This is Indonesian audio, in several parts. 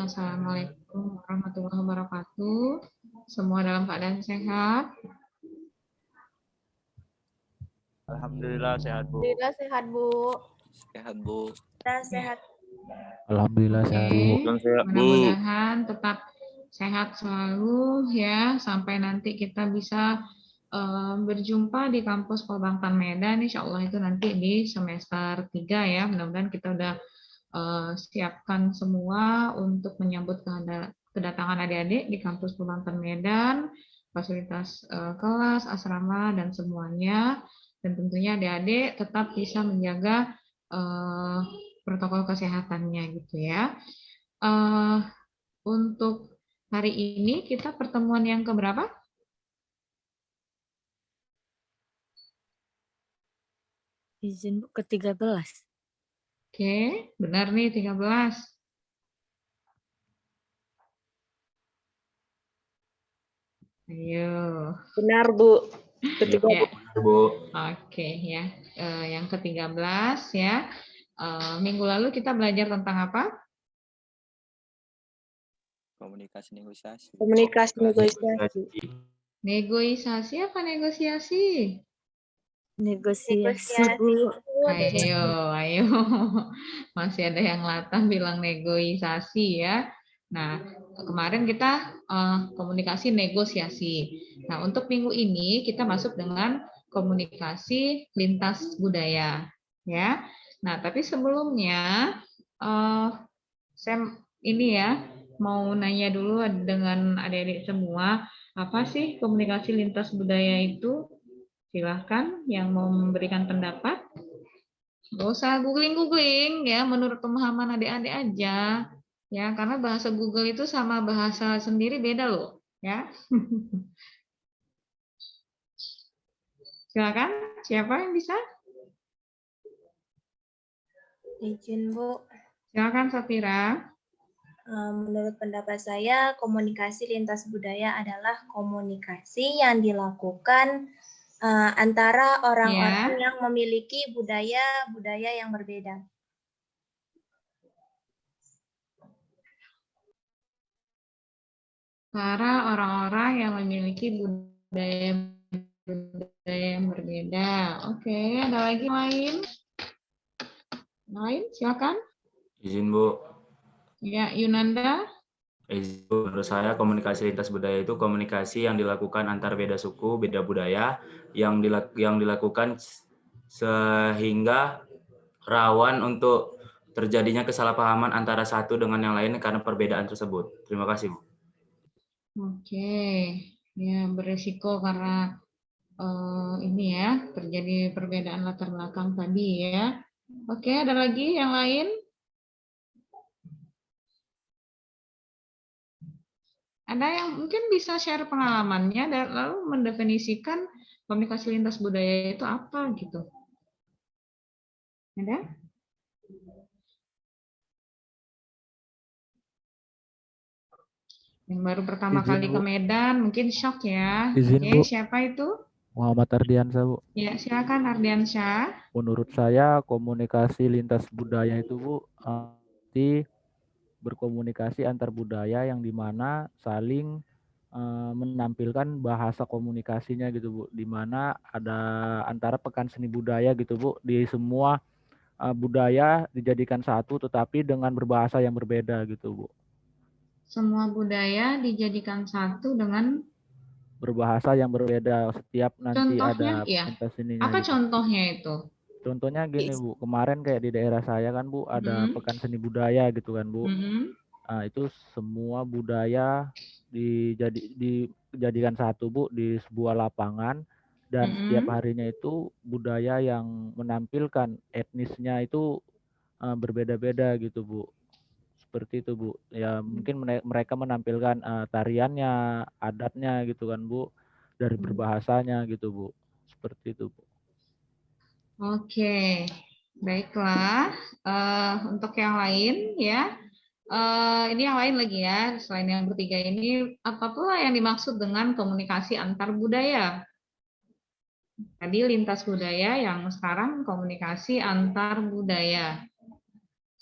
Assalamualaikum warahmatullahi wabarakatuh. Semua dalam keadaan sehat. Alhamdulillah sehat, Bu. Alhamdulillah sehat, Bu. Sehat, Bu. Kita sehat. Alhamdulillah sehat, Bu. Mudah-mudahan tetap sehat selalu ya sampai nanti kita bisa berjumpa di kampus Polbangtan Medan. Insya Allah itu nanti di semester 3 ya. Mudah-mudahan kita udah siapkan semua untuk menyambut kedatangan adik-adik di kampus Polbangtan Medan, fasilitas kelas, asrama dan semuanya. Dan tentunya adik-adik tetap bisa menjaga protokol kesehatannya gitu ya. Untuk hari ini kita pertemuan yang keberapa? Izin Bu, ke-13. Oke, benar nih 13. Ayo. Benar, Bu. Ketiga, Ya. Bu. Oke ya, yang ke-13 ya. Minggu lalu kita belajar tentang apa? Komunikasi negosiasi. Komunikasi negosiasi. Negosiasi apa negosiasi? Negosiasi, Bu. Ayo. Masih ada yang latah bilang negosiasi ya. Nah, kemarin kita komunikasi negosiasi. Nah, untuk minggu ini kita masuk dengan komunikasi lintas budaya ya. Nah, tapi sebelumnya saya ini ya mau nanya dulu dengan adik-adik semua, apa sih komunikasi lintas budaya itu? Silahkan yang mau memberikan pendapat. Nggak usah googling-googling ya, menurut pemahaman adik-adik aja. Ya, karena bahasa Google itu sama bahasa sendiri beda loh, ya. Silakan, siapa yang bisa? Izin, Bu. Silakan Safira. Menurut pendapat saya, komunikasi lintas budaya adalah komunikasi yang dilakukan antara orang-orang yang memiliki budaya yang berbeda. Para orang-orang yang memiliki budaya yang berbeda. Oke, ada lagi lain? Lain, silakan. Izin, Bu. Ya, Yunanda. Izin, Bu. Menurut saya komunikasi lintas budaya itu komunikasi yang dilakukan antar beda suku, beda budaya, yang dilakukan sehingga rawan untuk terjadinya kesalahpahaman antara satu dengan yang lain karena perbedaan tersebut. Terima kasih, Bu. Oke, ya beresiko karena ini ya terjadi perbedaan latar belakang tadi ya. Oke, ada lagi yang lain? Ada yang mungkin bisa share pengalamannya dan lalu mendefinisikan komunikasi lintas budaya itu apa gitu? Ada? Yang baru pertama kali ke Medan mungkin shock ya. Oke, siapa itu? Muhammad Ardiansyah, Bu. Ya, silakan Ardiansyah. Menurut saya komunikasi lintas budaya itu, Bu, berkomunikasi antar budaya yang dimana saling menampilkan bahasa komunikasinya gitu, Bu. Dimana ada antara pekan seni budaya gitu, Bu. Di semua budaya dijadikan satu tetapi dengan berbahasa yang berbeda gitu, Bu. Semua budaya dijadikan satu dengan berbahasa yang berbeda. Setiap nanti contohnya, ada ya. pentas seninya. Apa gitu. contohnya itu? Contohnya gini, Bu. Kemarin kayak di daerah saya kan, Bu, ada pekan seni budaya gitu kan, Bu. Nah, itu semua budaya dijadikan satu, Bu, di sebuah lapangan dan setiap harinya itu budaya yang menampilkan etnisnya itu berbeda-beda gitu, Bu. Seperti itu, Bu. Ya mungkin mereka menampilkan tariannya, adatnya gitu kan, Bu, dari berbahasanya gitu, Bu. Seperti itu, Bu. Oke, baiklah. Untuk yang lain ya, ini yang lain lagi ya. Selain yang bertiga ini, apa pula yang dimaksud dengan komunikasi antar budaya? Tadi lintas budaya, yang sekarang komunikasi antar budaya.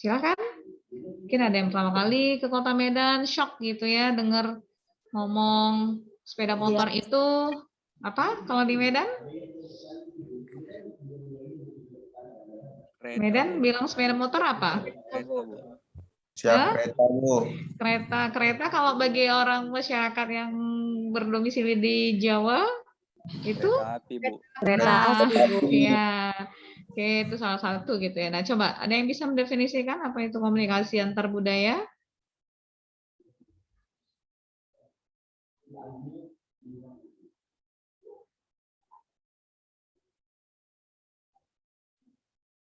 Silakan. Mungkin ada yang pertama kali ke Kota Medan, shock gitu ya, dengar ngomong sepeda motor itu apa kalau di Medan? Kereta, Medan Bu. bilang sepeda motor apa? Kereta, Bu. Hah? Kereta, Bu. Kereta kalau bagi orang masyarakat yang berdomisili di Jawa itu Kereta api, Bu. Kereta api, Bu. ya, oke, itu salah satu gitu ya. Nah, coba ada yang bisa mendefinisikan apa itu komunikasi antar budaya?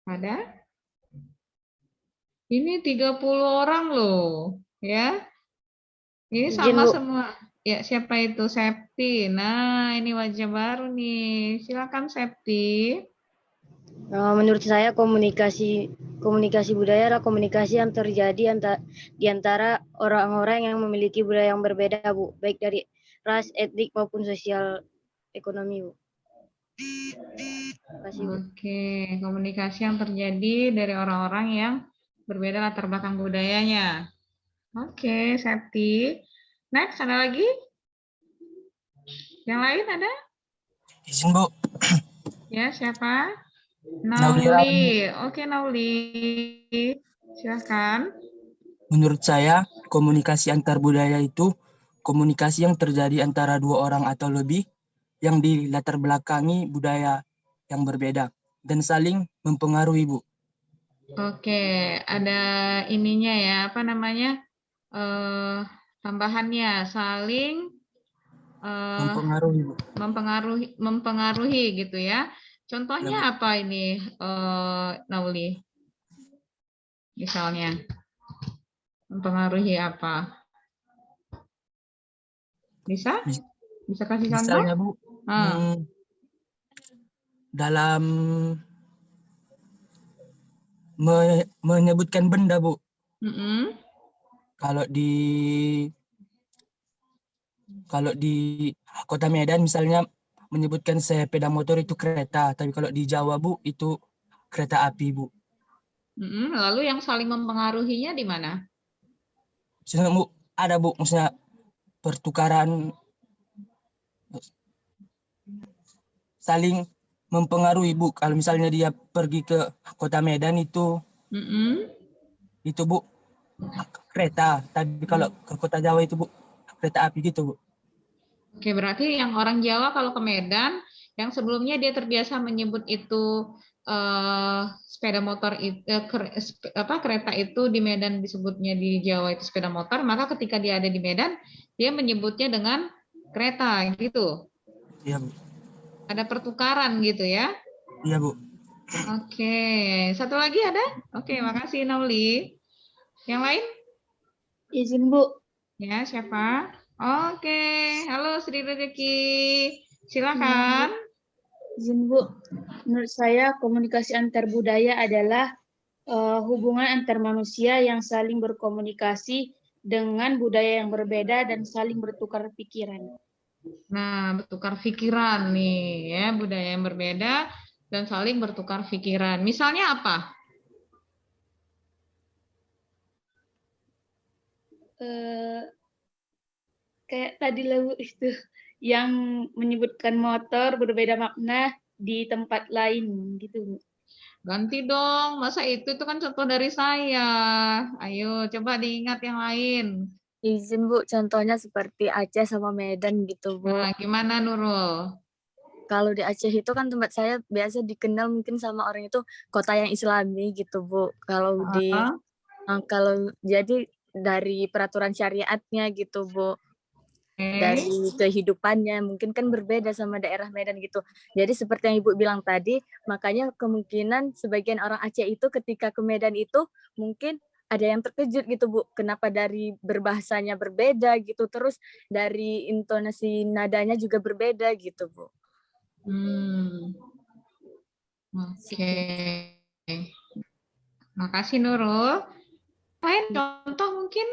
Ada? Ini 30 orang loh, ya. Ini sama Bu. semua. Ya, siapa itu? Septi. Nah, ini wajah baru nih. Silakan Septi. Menurut saya komunikasi budaya adalah komunikasi yang terjadi di antara orang-orang yang memiliki budaya yang berbeda, Bu, baik dari ras, etnik maupun sosial ekonomi, Bu. Terima kasih, Bu. Oke, komunikasi yang terjadi dari orang-orang yang berbeda latar belakang budayanya. Oke, Septi. Next, ada lagi? Yang lain ada? Izin, Bu. Ya, siapa? Nauli. Nauli. Oke, Nauli. Silakan. Menurut saya, komunikasi antar budaya itu komunikasi yang terjadi antara dua orang atau lebih yang dilatar belakangi budaya yang berbeda dan saling mempengaruhi, Bu. Oke, ada ininya ya, apa namanya? Tambahannya saling Mempengaruhi, Bu. mempengaruhi gitu ya. Contohnya apa ini, Nauli? Misalnya, mempengaruhi apa? Bisa? Bisa kasih contoh? Misalnya, Bu, dalam menyebutkan benda, Bu. Kalau di Kota Medan misalnya menyebutkan sepeda motor itu kereta, tapi kalau di Jawa, Bu, itu kereta api, Bu. Lalu yang saling mempengaruhinya di mana? Misalnya, Bu, ada, Bu, misalnya pertukaran saling mempengaruhi, Bu. Kalau misalnya dia pergi ke Kota Medan itu Bu, kereta. Tapi kalau ke Kota Jawa itu, Bu, kereta api gitu, Bu. Oke, berarti yang orang Jawa kalau ke Medan, yang sebelumnya dia terbiasa menyebut itu sepeda motor itu, kereta itu di Medan disebutnya di Jawa itu sepeda motor, maka ketika dia ada di Medan, dia menyebutnya dengan kereta gitu. Iya, Bu. Ada pertukaran gitu ya? Iya, Bu. Oke, satu lagi ada? Oke, makasih Nauli. Yang lain? Izin, Bu. Ya, siapa? Oke, halo Sri Rezeki. Silakan. Izin, Bu. Menurut saya komunikasi antar budaya adalah hubungan antar manusia yang saling berkomunikasi dengan budaya yang berbeda dan saling bertukar pikiran. Nah, bertukar pikiran nih ya, budaya yang berbeda dan saling bertukar pikiran. Misalnya apa? Kayak tadi lagu itu yang menyebutkan motor berbeda makna di tempat lain gitu. Ganti dong, masa itu kan contoh dari saya. Ayo coba diingat yang lain. Izin, Bu, contohnya seperti Aceh sama Medan gitu, Bu. Nah, gimana Nurul? Kalau di Aceh itu kan tempat saya biasa dikenal mungkin sama orang itu kota yang Islami gitu, Bu. Kalau jadi dari peraturan syariatnya gitu, Bu. Dari kehidupannya mungkin kan berbeda sama daerah Medan gitu. Jadi seperti yang Ibu bilang tadi, makanya kemungkinan sebagian orang Aceh itu ketika ke Medan itu mungkin ada yang terkejut gitu, Bu. Kenapa dari berbahasanya berbeda gitu, terus dari intonasi nadanya juga berbeda gitu, Bu. Oke. Makasih Nurul. Lain contoh mungkin?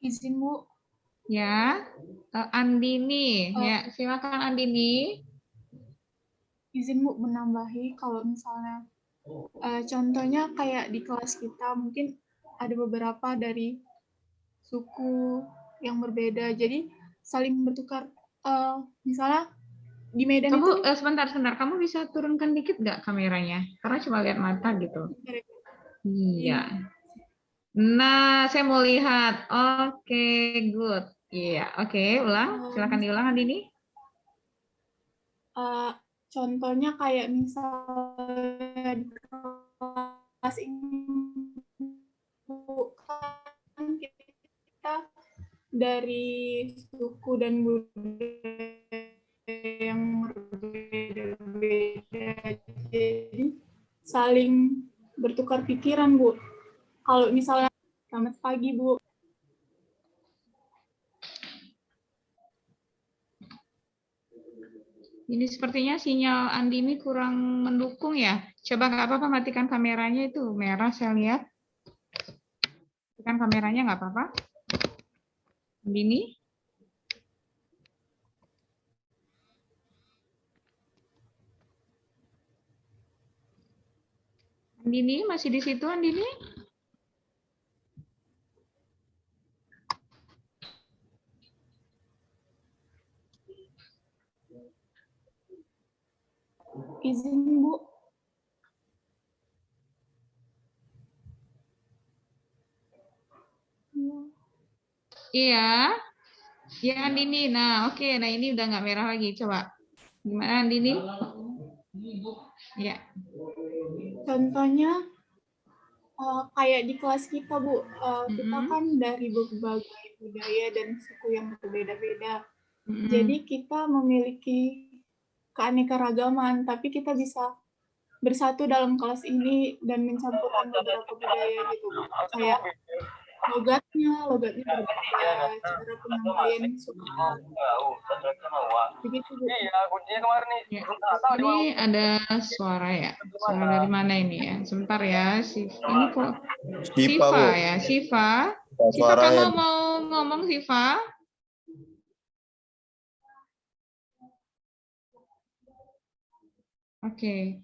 Izin, Bu. Ya, Andini. Ya, silakan Andini. Izin, Bu, menambahi kalau misalnya contohnya kayak di kelas kita mungkin ada beberapa dari suku yang berbeda, jadi saling bertukar. Misalnya di Medan kamu, itu sebentar, kamu bisa turunkan dikit nggak kameranya? Karena cuma lihat mata gitu. Iya. Nah, saya mau lihat. Oke, good. Iya, oke, ulang. Silakan diulang, Andini. Contohnya kayak misalnya di kelas ini kan kita dari suku dan budaya yang berbeda, jadi saling bertukar pikiran, Bu. Kalau misalnya, selamat pagi, Bu. Ini sepertinya sinyal Andini kurang mendukung ya. Coba nggak apa-apa matikan kameranya, itu merah saya lihat. Matikan kameranya nggak apa-apa. Andini. Andini masih di situ, Andini? Izin, Bu. Iya. Ya, Andini. Nah, oke. Nah, ini udah nggak merah lagi. Coba. Gimana, Andini? Ya. Contohnya, kayak di kelas kita, Bu. Kita kan dari berbagai budaya dan suku yang berbeda-beda. Jadi kita memiliki keanekaragaman, tapi kita bisa bersatu dalam kelas ini dan mencampurkan beberapa budaya gitu, Bu. Kayak logatnya berbeda, cara penyampaian suara. Begitu, Bu. Ya. Ini ada suara ya. Suara dari mana ini ya? Sebentar ya. Ini kok Siva ya, Siva. Siva, kamu mau ngomong, Siva? Oke.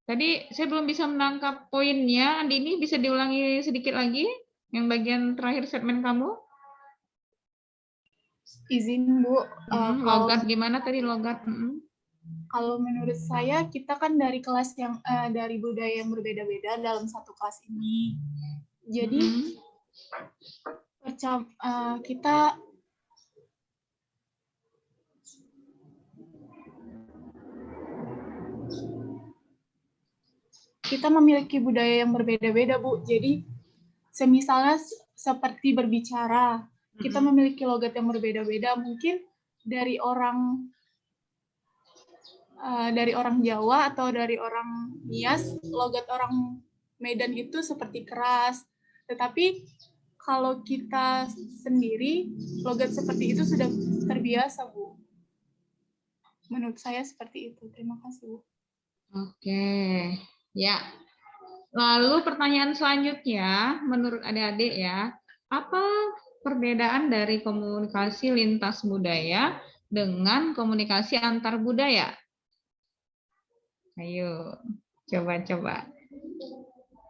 Tadi saya belum bisa menangkap poinnya. Andini bisa diulangi sedikit lagi yang bagian terakhir segmen kamu? Izin, Bu. Logat gimana tadi logat? Kalau menurut saya kita kan dari kelas yang dari budaya yang berbeda-beda dalam satu kelas ini. Jadi kita memiliki budaya yang berbeda-beda, Bu. Jadi semisalnya seperti berbicara, kita memiliki logat yang berbeda-beda. Mungkin dari orang Jawa atau dari orang Nias, logat orang Medan itu seperti keras. Tetapi kalau kita sendiri, logat seperti itu sudah terbiasa, Bu. Menurut saya seperti itu. Terima kasih, Bu. Oke, ya. Lalu pertanyaan selanjutnya, menurut adik-adik ya, apa perbedaan dari komunikasi lintas budaya dengan komunikasi antar budaya? Ayo, coba-coba.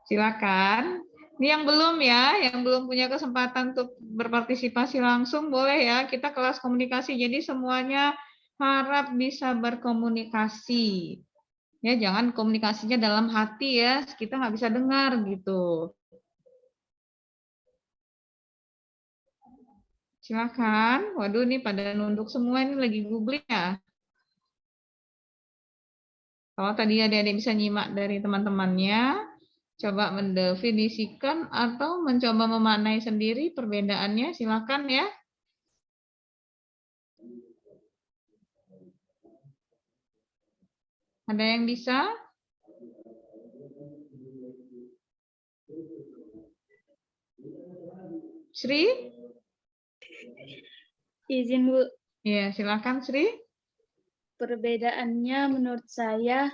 Silakan. Ini yang belum ya, yang belum punya kesempatan untuk berpartisipasi langsung, boleh ya, kita kelas komunikasi, jadi semuanya harap bisa berkomunikasi. Ya, jangan komunikasinya dalam hati ya, kita nggak bisa dengar gitu. Silakan. Waduh, ini pada nunduk semua, ini lagi googling ya. Kalau tadi adik-adik bisa nyimak dari teman-temannya, coba mendefinisikan atau mencoba memaknai sendiri perbedaannya, silakan ya. Ada yang bisa? Sri? Izin, Bu. Ya, silakan Sri. Perbedaannya menurut saya,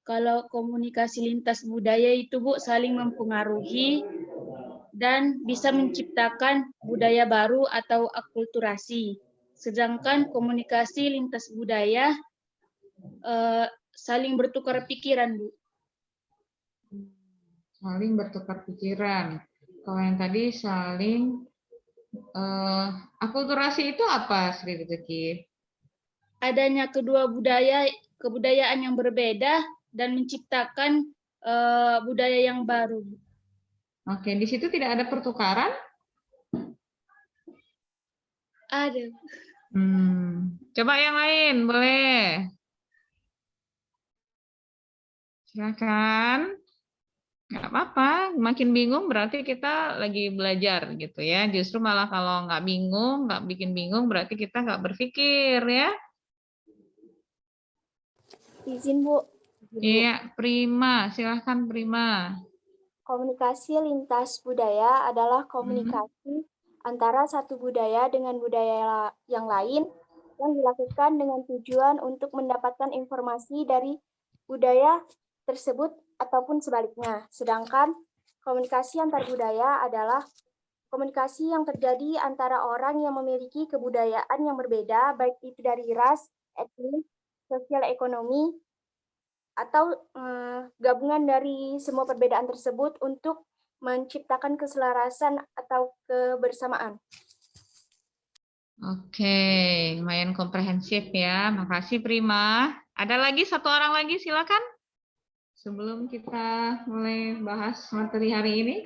kalau komunikasi lintas budaya itu, Bu, saling mempengaruhi dan bisa menciptakan budaya baru atau akulturasi. Sedangkan komunikasi lintas budaya saling bertukar pikiran, Bu. Saling bertukar pikiran. Kalau yang tadi saling akulturasi itu apa, Sri Rezeki? Adanya kedua kebudayaan yang berbeda dan menciptakan budaya yang baru. Oke, di situ tidak ada pertukaran? Ada. Coba yang lain, boleh. Silakan. Nggak apa-apa, makin bingung berarti kita lagi belajar gitu ya. Justru malah kalau nggak bingung, nggak bikin bingung berarti kita nggak berpikir ya. Izin Bu. Iya, Prima. Silahkan Prima. Komunikasi lintas budaya adalah komunikasi antara satu budaya dengan budaya yang lain yang dilakukan dengan tujuan untuk mendapatkan informasi dari budaya tersebut ataupun sebaliknya. Sedangkan komunikasi antar budaya adalah komunikasi yang terjadi antara orang yang memiliki kebudayaan yang berbeda, baik itu dari ras, etnis, sosial ekonomi, atau gabungan dari semua perbedaan tersebut untuk menciptakan keselarasan atau kebersamaan. Oke, lumayan komprehensif ya. Makasih Prima. Ada lagi satu orang lagi, silakan. Sebelum kita mulai bahas materi hari ini.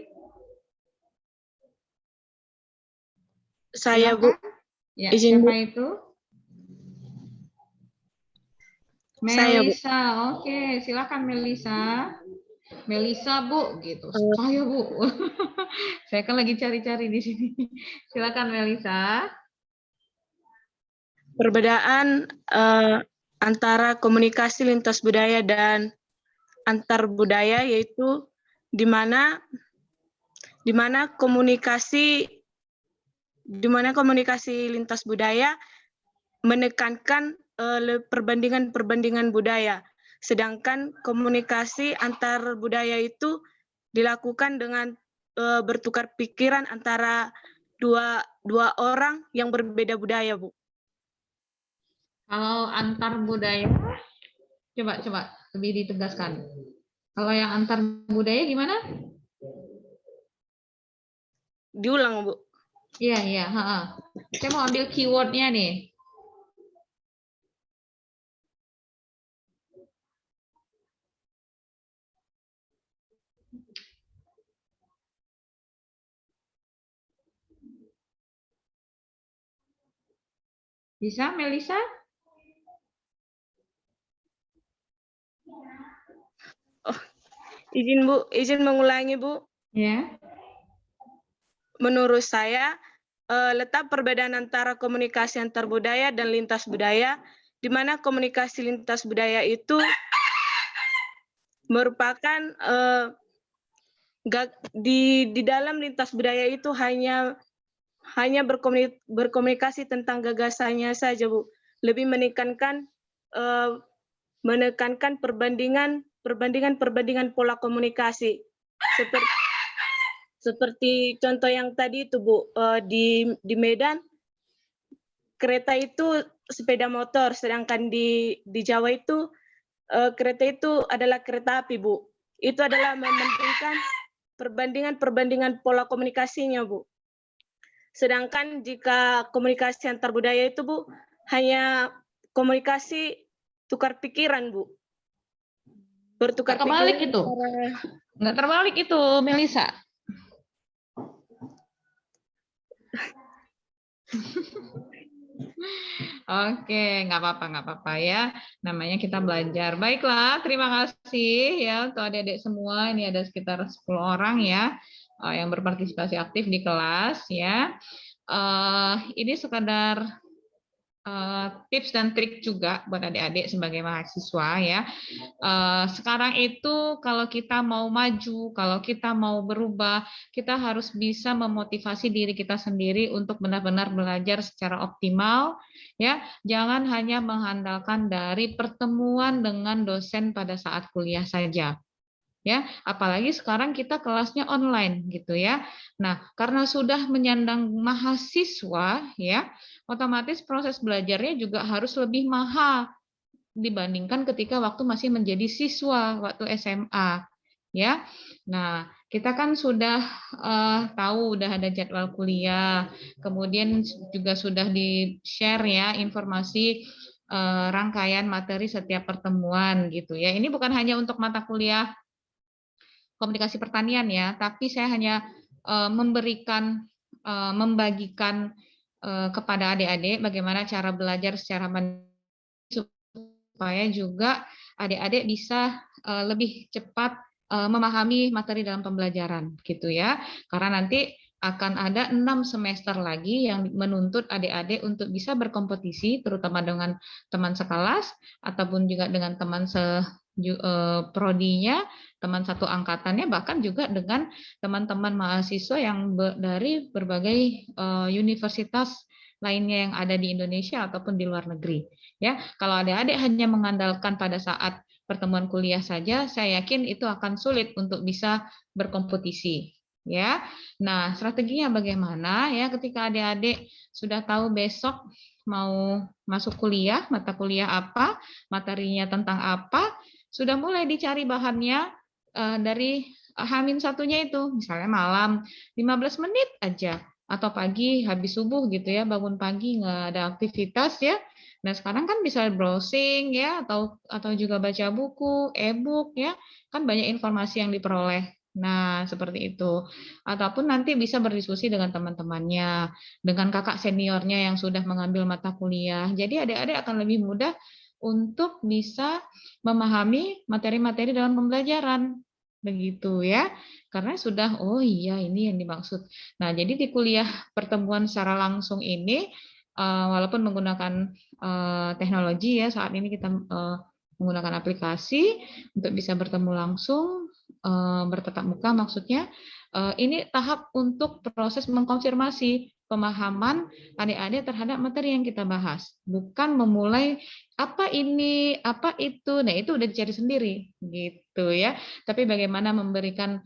Saya silakan. Bu. Ya, Izin, siapa Bu. itu? Saya, Bu. Melisa, oke, silakan Melisa. Melisa Bu, gitu. Saya Bu. Saya kan lagi cari-cari di sini. Silakan Melisa. Perbedaan antara komunikasi lintas budaya dan antar budaya yaitu di mana komunikasi lintas budaya menekankan perbandingan budaya, sedangkan komunikasi antar budaya itu dilakukan dengan bertukar pikiran antara dua orang yang berbeda budaya, Bu. Kalau antar budaya, coba lebih ditegaskan. Kalau yang antar budaya gimana? Diulang, Bu. Iya. Saya mau ambil keywordnya nih. Bisa, Melisa? Izin Bu, izin mengulangi Bu. Ya. Menurut saya letak perbedaan antara komunikasi antar budaya dan lintas budaya, di mana komunikasi lintas budaya itu merupakan di dalam lintas budaya itu hanya berkomunikasi tentang gagasannya saja, Bu. Lebih menekankan perbandingan pola komunikasi. Seperti contoh yang tadi itu, Bu, di Medan kereta itu sepeda motor, sedangkan di Jawa itu kereta itu adalah kereta api, Bu. Itu adalah mementingkan perbandingan pola komunikasinya, Bu. Sedangkan jika komunikasi antar budaya itu, Bu, hanya komunikasi tukar pikiran, Bu. Bertukar terbalik pikiran. Itu. Nggak terbalik itu, Melisa. Oke, nggak apa-apa ya. Namanya kita belajar. Baiklah, terima kasih ya untuk adik-adik semua. Ini ada sekitar 10 orang ya yang berpartisipasi aktif di kelas ya. Ini sekadar tips dan trik juga buat adik-adik sebagai mahasiswa ya. Sekarang itu kalau kita mau maju, kalau kita mau berubah, kita harus bisa memotivasi diri kita sendiri untuk benar-benar belajar secara optimal ya. Jangan hanya mengandalkan dari pertemuan dengan dosen pada saat kuliah saja. Ya, apalagi sekarang kita kelasnya online gitu ya. Nah, karena sudah menyandang mahasiswa ya, otomatis proses belajarnya juga harus lebih mahal dibandingkan ketika waktu masih menjadi siswa waktu SMA ya. Nah, kita kan sudah tahu udah ada jadwal kuliah, kemudian juga sudah di-share ya informasi rangkaian materi setiap pertemuan gitu ya. Ini bukan hanya untuk mata kuliah komunikasi pertanian ya, tapi saya hanya membagikan kepada adik-adik bagaimana cara belajar secara mandiri supaya juga adik-adik bisa lebih cepat memahami materi dalam pembelajaran gitu ya. Karena nanti akan ada 6 semester lagi yang menuntut adik-adik untuk bisa berkompetisi, terutama dengan teman sekelas ataupun juga dengan teman prodinya, teman satu angkatannya, bahkan juga dengan teman-teman mahasiswa yang dari berbagai universitas lainnya yang ada di Indonesia ataupun di luar negeri. Ya, kalau adik-adik hanya mengandalkan pada saat pertemuan kuliah saja, saya yakin itu akan sulit untuk bisa berkompetisi. Ya, nah strateginya bagaimana ya ketika adik-adik sudah tahu besok mau masuk kuliah, mata kuliah apa, materinya tentang apa, sudah mulai dicari bahannya dari H-1-nya itu, misalnya malam 15 menit aja atau pagi habis subuh gitu ya, bangun pagi nggak ada aktivitas ya. Nah sekarang kan bisa browsing ya atau juga baca buku, e-book ya, kan banyak informasi yang diperoleh. Nah, seperti itu. Ataupun nanti bisa berdiskusi dengan teman-temannya, dengan kakak seniornya yang sudah mengambil mata kuliah. Jadi adik-adik akan lebih mudah untuk bisa memahami materi-materi dalam pembelajaran. Begitu ya. Karena sudah, oh iya ini yang dimaksud. Nah, jadi di kuliah pertemuan secara langsung ini, walaupun menggunakan teknologi ya, saat ini kita menggunakan aplikasi untuk bisa bertemu langsung, bertatap muka maksudnya, ini tahap untuk proses mengkonfirmasi pemahaman adik-adik terhadap materi yang kita bahas, bukan memulai apa ini, apa itu. Nah, itu udah dicari sendiri gitu ya. Tapi bagaimana mencarikan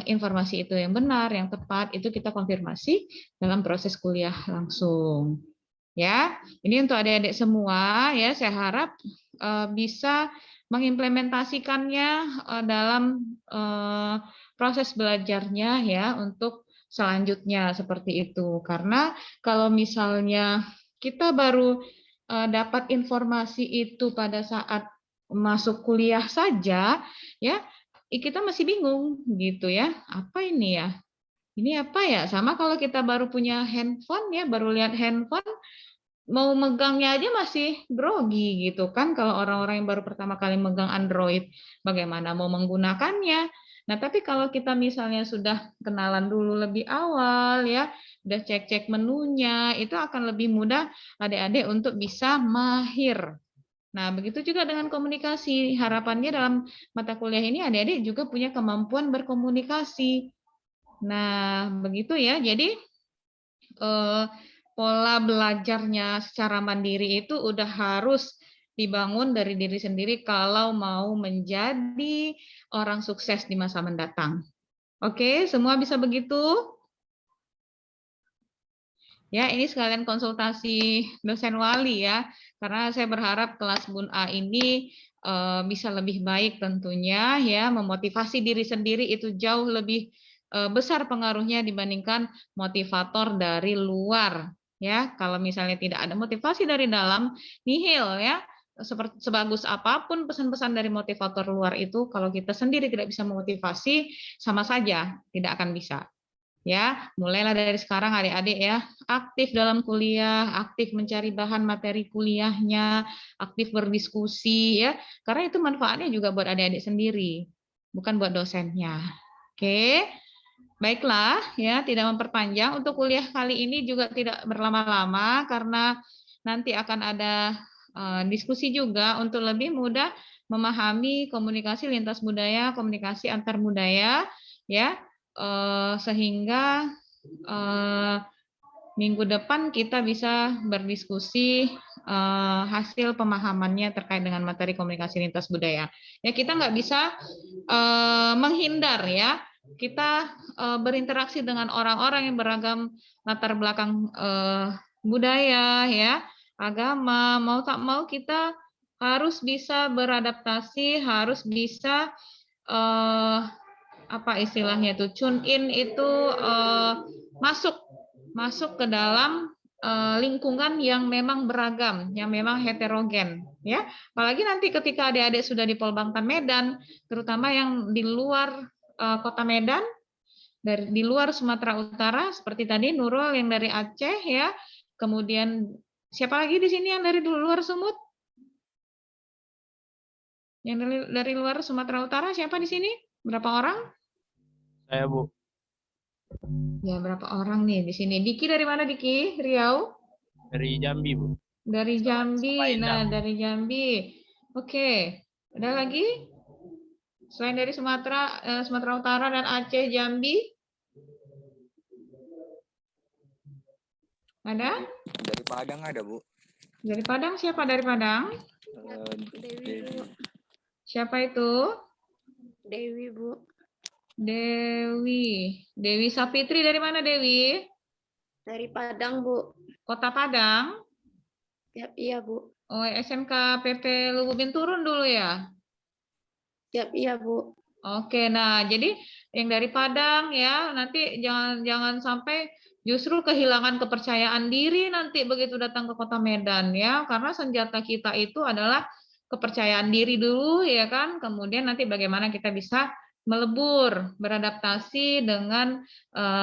informasi itu yang benar, yang tepat, itu kita konfirmasi dalam proses kuliah langsung. Ya, ini untuk adik-adik semua ya, saya harap bisa mengimplementasikannya dalam proses belajarnya ya untuk selanjutnya seperti itu. Karena kalau misalnya kita baru dapat informasi itu pada saat masuk kuliah saja ya, kita masih bingung gitu ya. Apa ini ya? Ini apa ya? Sama kalau kita baru punya handphone ya, baru lihat handphone, mau megangnya aja masih grogi gitu kan, kalau orang-orang yang baru pertama kali megang Android, bagaimana mau menggunakannya. Nah, tapi kalau kita misalnya sudah kenalan dulu lebih awal ya, udah cek-cek menunya, itu akan lebih mudah adik-adik untuk bisa mahir. Nah, begitu juga dengan komunikasi. Harapannya dalam mata kuliah ini adik-adik juga punya kemampuan berkomunikasi. Nah, begitu ya. Jadi pola belajarnya secara mandiri itu udah harus dibangun dari diri sendiri kalau mau menjadi orang sukses di masa mendatang. Oke, semua bisa begitu? Ya, ini sekalian konsultasi dosen wali ya, karena saya berharap kelas Bun A ini bisa lebih baik tentunya ya, memotivasi diri sendiri itu jauh lebih besar pengaruhnya dibandingkan motivator dari luar. Ya, kalau misalnya tidak ada motivasi dari dalam, nihil ya. Sebagus apapun pesan-pesan dari motivator luar itu, kalau kita sendiri tidak bisa memotivasi, sama saja tidak akan bisa. Ya, mulailah dari sekarang adik-adik ya, aktif dalam kuliah, aktif mencari bahan materi kuliahnya, aktif berdiskusi ya, karena itu manfaatnya juga buat adik-adik sendiri, bukan buat dosennya. Oke. Baiklah, ya, tidak memperpanjang. Untuk kuliah kali ini juga tidak berlama-lama karena nanti akan ada diskusi juga untuk lebih mudah memahami komunikasi lintas budaya, komunikasi antar budaya, ya, sehingga minggu depan kita bisa berdiskusi hasil pemahamannya terkait dengan materi komunikasi lintas budaya. Ya, kita nggak bisa menghindar ya. Kita berinteraksi dengan orang-orang yang beragam latar belakang budaya, ya, agama, mau tak mau kita harus bisa beradaptasi, harus bisa apa istilahnya itu, tune in itu masuk ke dalam lingkungan yang memang beragam, yang memang heterogen, ya. Apalagi nanti ketika adik-adik sudah di Polbangtan Medan, terutama yang di luar kota Medan, di luar Sumatera Utara, seperti tadi Nurul yang dari Aceh, ya. Kemudian siapa lagi di sini yang dari luar Sumut? Yang dari luar Sumatera Utara siapa di sini? Berapa orang? Saya, Bu. Ya, berapa orang nih di sini? Diki dari mana, Diki? Riau? Dari Jambi, Bu. Dari Jambi. Samarinda. Nah, dari Jambi. Oke. Ada lagi? Selain dari Sumatera Utara dan Aceh, Jambi? Ada? Dari Padang ada, Bu. Dari Padang siapa dari Padang? Dewi. Siapa itu? Dewi, Bu. Dewi Sapitri dari mana, Dewi? Dari Padang, Bu. Kota Padang? Yap, iya, Bu. Oh, SMK PP Lubu Binturun dulu ya? Yap, iya, Bu. Oke, nah jadi yang dari Padang ya, nanti jangan sampai justru kehilangan kepercayaan diri nanti begitu datang ke Kota Medan ya, karena senjata kita itu adalah kepercayaan diri dulu ya kan, kemudian nanti bagaimana kita bisa melebur, beradaptasi dengan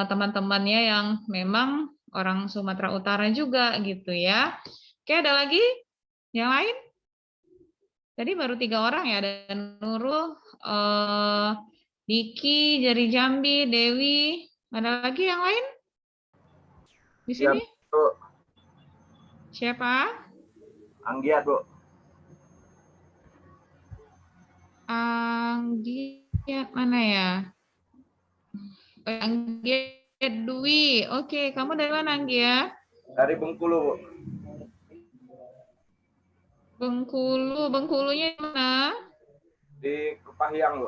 teman-temannya yang memang orang Sumatera Utara juga gitu ya. Oke, ada lagi yang lain? Tadi baru 3 orang ya, ada Nurul, Diki dari Jambi, Dewi. Ada lagi yang lain di sini? Bu. Siapa? Anggiat, Bu. Anggiat mana ya? Anggiat Dwi. Oke, kamu dari mana, Anggiat? Dari Bengkulu, Bu. Bengkulunya di mana? Di Kepahyang, Bu.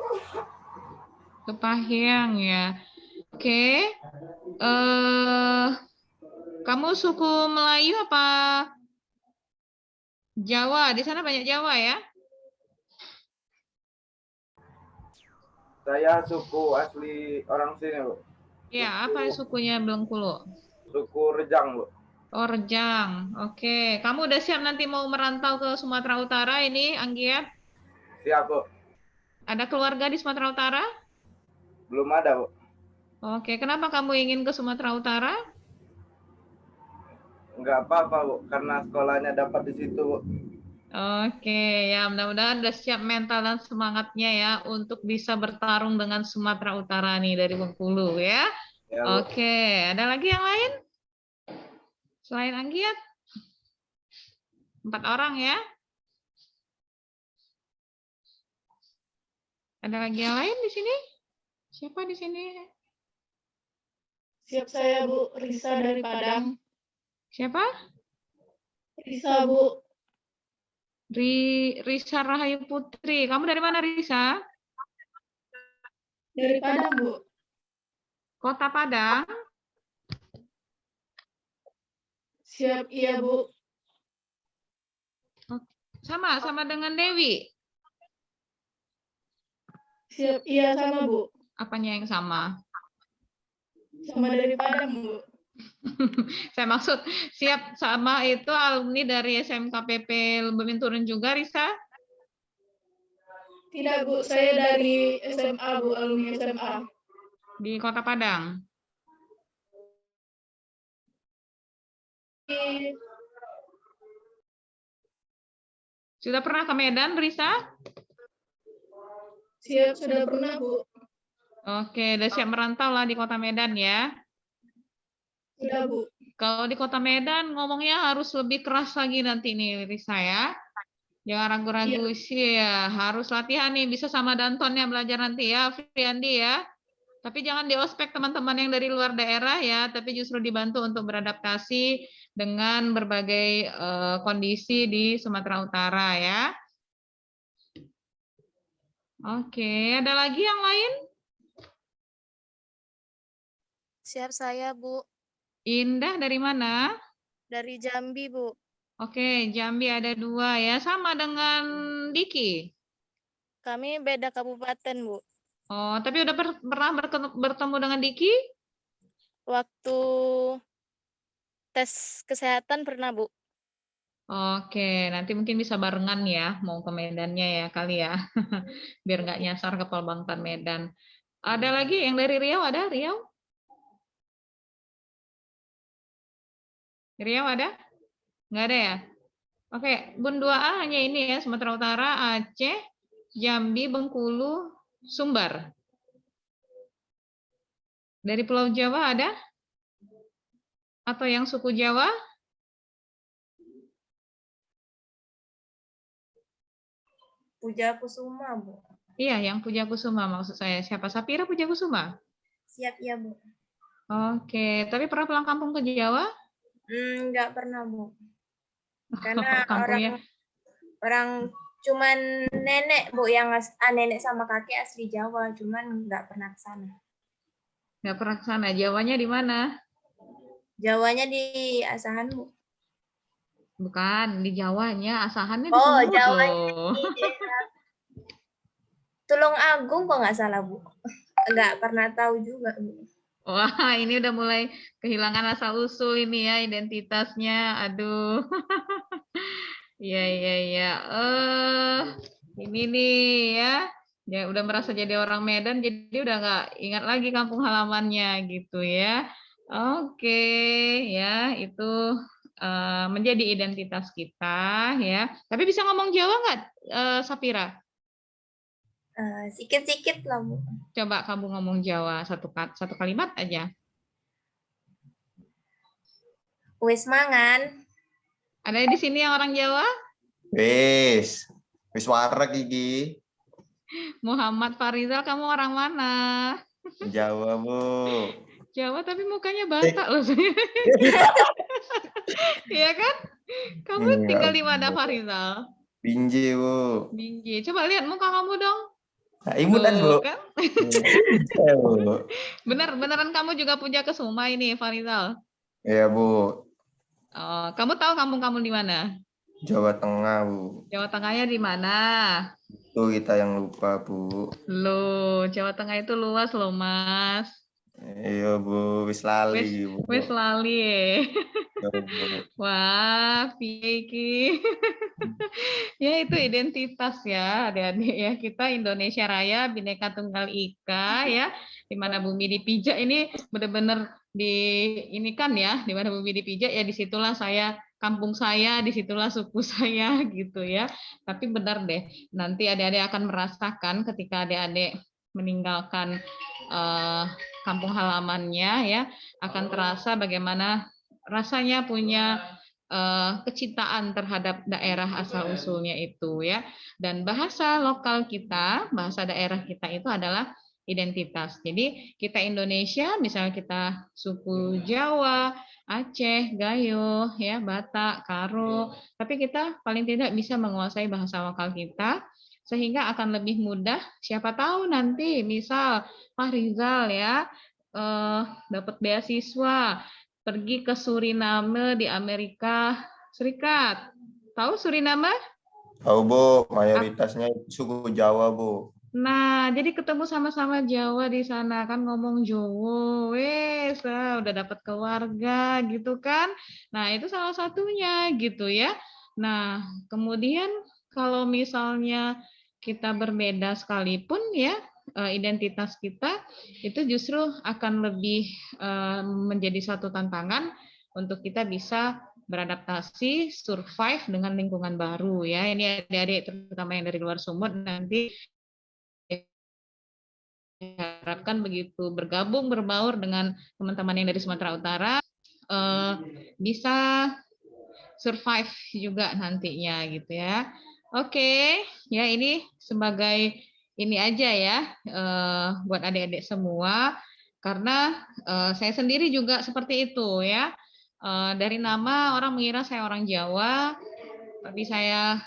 Kepahyang ya. Oke. Kamu suku Melayu apa Jawa? Di sana banyak Jawa ya? Saya suku asli orang sini, Bu. Ya, apa sukunya Bengkulu? Suku Rejang, Bu. Oh, Rejang. Oke. Kamu udah siap nanti mau merantau ke Sumatera Utara ini, Anggiat? Siap, Bu. Ada keluarga di Sumatera Utara? Belum ada, Bu. Oke. Kenapa kamu ingin ke Sumatera Utara? Enggak apa-apa, Bu. Karena sekolahnya dapat di situ, Bu. Oke, ya mudah-mudahan udah siap mental dan semangatnya ya untuk bisa bertarung dengan Sumatera Utara nih dari Bengkulu ya. Ya, Bu. Oke, ada lagi yang lain? Selain Anggiat? 4 orang ya. Ada lagi yang lain di sini? Siapa di sini? Siap saya, Bu. Risa dari Padang. Siapa? Risa, Bu. Risa Rahayu Putri. Kamu dari mana, Risa? Dari Padang, Bu. Kota Padang? Siap, iya, Bu. Sama dengan Dewi? Siap, iya sama, Bu. Apanya yang sama? Sama dari Padang, Bu. Saya maksud siap sama itu alumni dari SMK PP Binturun juga, Risa? Tidak, Bu. Saya dari SMA, Bu. Alumni SMA. Di Kota Padang? Sudah pernah ke Medan, Risa? Siap, sudah pernah, Bu. Oke, udah siap merantau lah di Kota Medan ya. Sudah, Bu. Kalau di Kota Medan ngomongnya harus lebih keras lagi nanti nih, Risa ya. Jangan ragu-ragu sih ya, harus latihan nih, bisa sama Dantonnya belajar nanti ya, Friandi ya. Tapi jangan di ospek teman-teman yang dari luar daerah ya, tapi justru dibantu untuk beradaptasi dengan berbagai kondisi di Sumatera Utara ya. Oke, ada lagi yang lain? Siap saya, Bu. Indah dari mana? Dari Jambi, Bu. Oke, Jambi ada 2 ya, sama dengan Diki. Kami beda kabupaten, Bu. Oh, tapi udah pernah bertemu dengan Diki? Waktu tes kesehatan pernah, Bu. Oke, nanti mungkin bisa barengan ya, mau ke Medannya ya kali ya, biar nggak nyasar ke Polbangtan Medan. Ada lagi yang dari Riau, ada Riau? Riau ada? Nggak ada ya? Oke, Bun 2A hanya ini ya, Sumatera Utara, Aceh, Jambi, Bengkulu, Sumbar. Dari Pulau Jawa ada? Atau yang suku Jawa? Pujakusuma, Bu. Iya, yang Pujakusuma maksud saya. Siapa? Sapira Pujakusuma? Siap, ya, Bu. Oke, tapi pernah pulang kampung ke Jawa? Nggak pernah, Bu. Karena Kampungnya orang cuman nenek, Bu, yang nenek sama kakek asli Jawa, cuman nggak pernah ke sana. nggak pernah ke sana. Jawanya di mana? Jawanya di Asahan, Bu. Bukan, di Jawanya. Asahannya di Oh, Sumut Jawanya loh. di daerah Tulung Agung kok nggak salah, Bu. Nggak pernah tahu juga, Bu. Wah, ini udah mulai kehilangan asal-usul ini ya, identitasnya. Aduh. Iya, iya, iya. Ini nih ya. Ya udah merasa jadi orang Medan, jadi udah nggak ingat lagi kampung halamannya gitu ya. Oke, ya itu menjadi identitas kita ya. Tapi bisa ngomong Jawa nggak, Sapira? Sikit-sikit lah, Bu. Coba kamu ngomong Jawa satu kalimat aja. Wis mangan. Ada di sini yang orang Jawa? Wis wareg iki. Muhammad Farizal, kamu orang mana? Jawa, Bu. Jawa tapi mukanya Batak loh. Iya kan? Kamu tinggal di mana, Farizal? Binjai, Bu. Binjai. Coba lihat muka kamu dong. Nah, imutan, Bu. Kan? Beneran kamu juga Pujakusuma ini, Farizal? Iya, Bu. Oh, kamu tahu kampung kamu di mana? Jawa Tengah, Bu. Jawa Tengahnya di mana? Itu kita yang lupa, Bu. Loh, Jawa Tengah itu luas loh, Mas. Iya, Bu. Wis lali, Bu. Wis lali ya. Wah, piye iki? Ya itu identitas ya, adik-adik ya. Kita Indonesia Raya, Bhinneka Tunggal Ika ya. Di mana bumi dipijak ini benar-benar ini kan ya, di mana bumi dipijak ya disitulah saya, kampung saya, disitulah suku saya gitu ya. Tapi benar deh, nanti adik-adik akan merasakan ketika adik-adik meninggalkan kampung halamannya ya, akan terasa bagaimana rasanya punya kecintaan terhadap daerah asal usulnya itu ya. Dan bahasa lokal kita, bahasa daerah kita itu adalah identitas. Jadi kita Indonesia, misalnya kita suku Jawa, Aceh, Gayo, ya, Batak, Karo, tapi kita paling tidak bisa menguasai bahasa lokal kita sehingga akan lebih mudah. Siapa tahu nanti misal Pak Rizal ya dapat beasiswa pergi ke Suriname di Amerika Serikat. Tahu Suriname? Tahu, Bu. Mayoritasnya suku Jawa, Bu. Nah, jadi ketemu sama-sama Jawa di sana kan ngomong Jowo, wes, udah dapat keluarga gitu kan. Nah, itu salah satunya gitu ya. Nah, kemudian kalau misalnya kita berbeda sekalipun ya, identitas kita itu justru akan lebih menjadi satu tantangan untuk kita bisa beradaptasi, survive dengan lingkungan baru ya. Ini adik-adik terutama yang dari luar Sumut nanti diharapkan begitu bergabung berbaur dengan teman-teman yang dari Sumatera Utara bisa survive juga nantinya gitu ya. Oke, ya ini sebagai ini aja ya buat adik-adik semua karena saya sendiri juga seperti itu ya. Dari nama orang mengira saya orang Jawa, tapi saya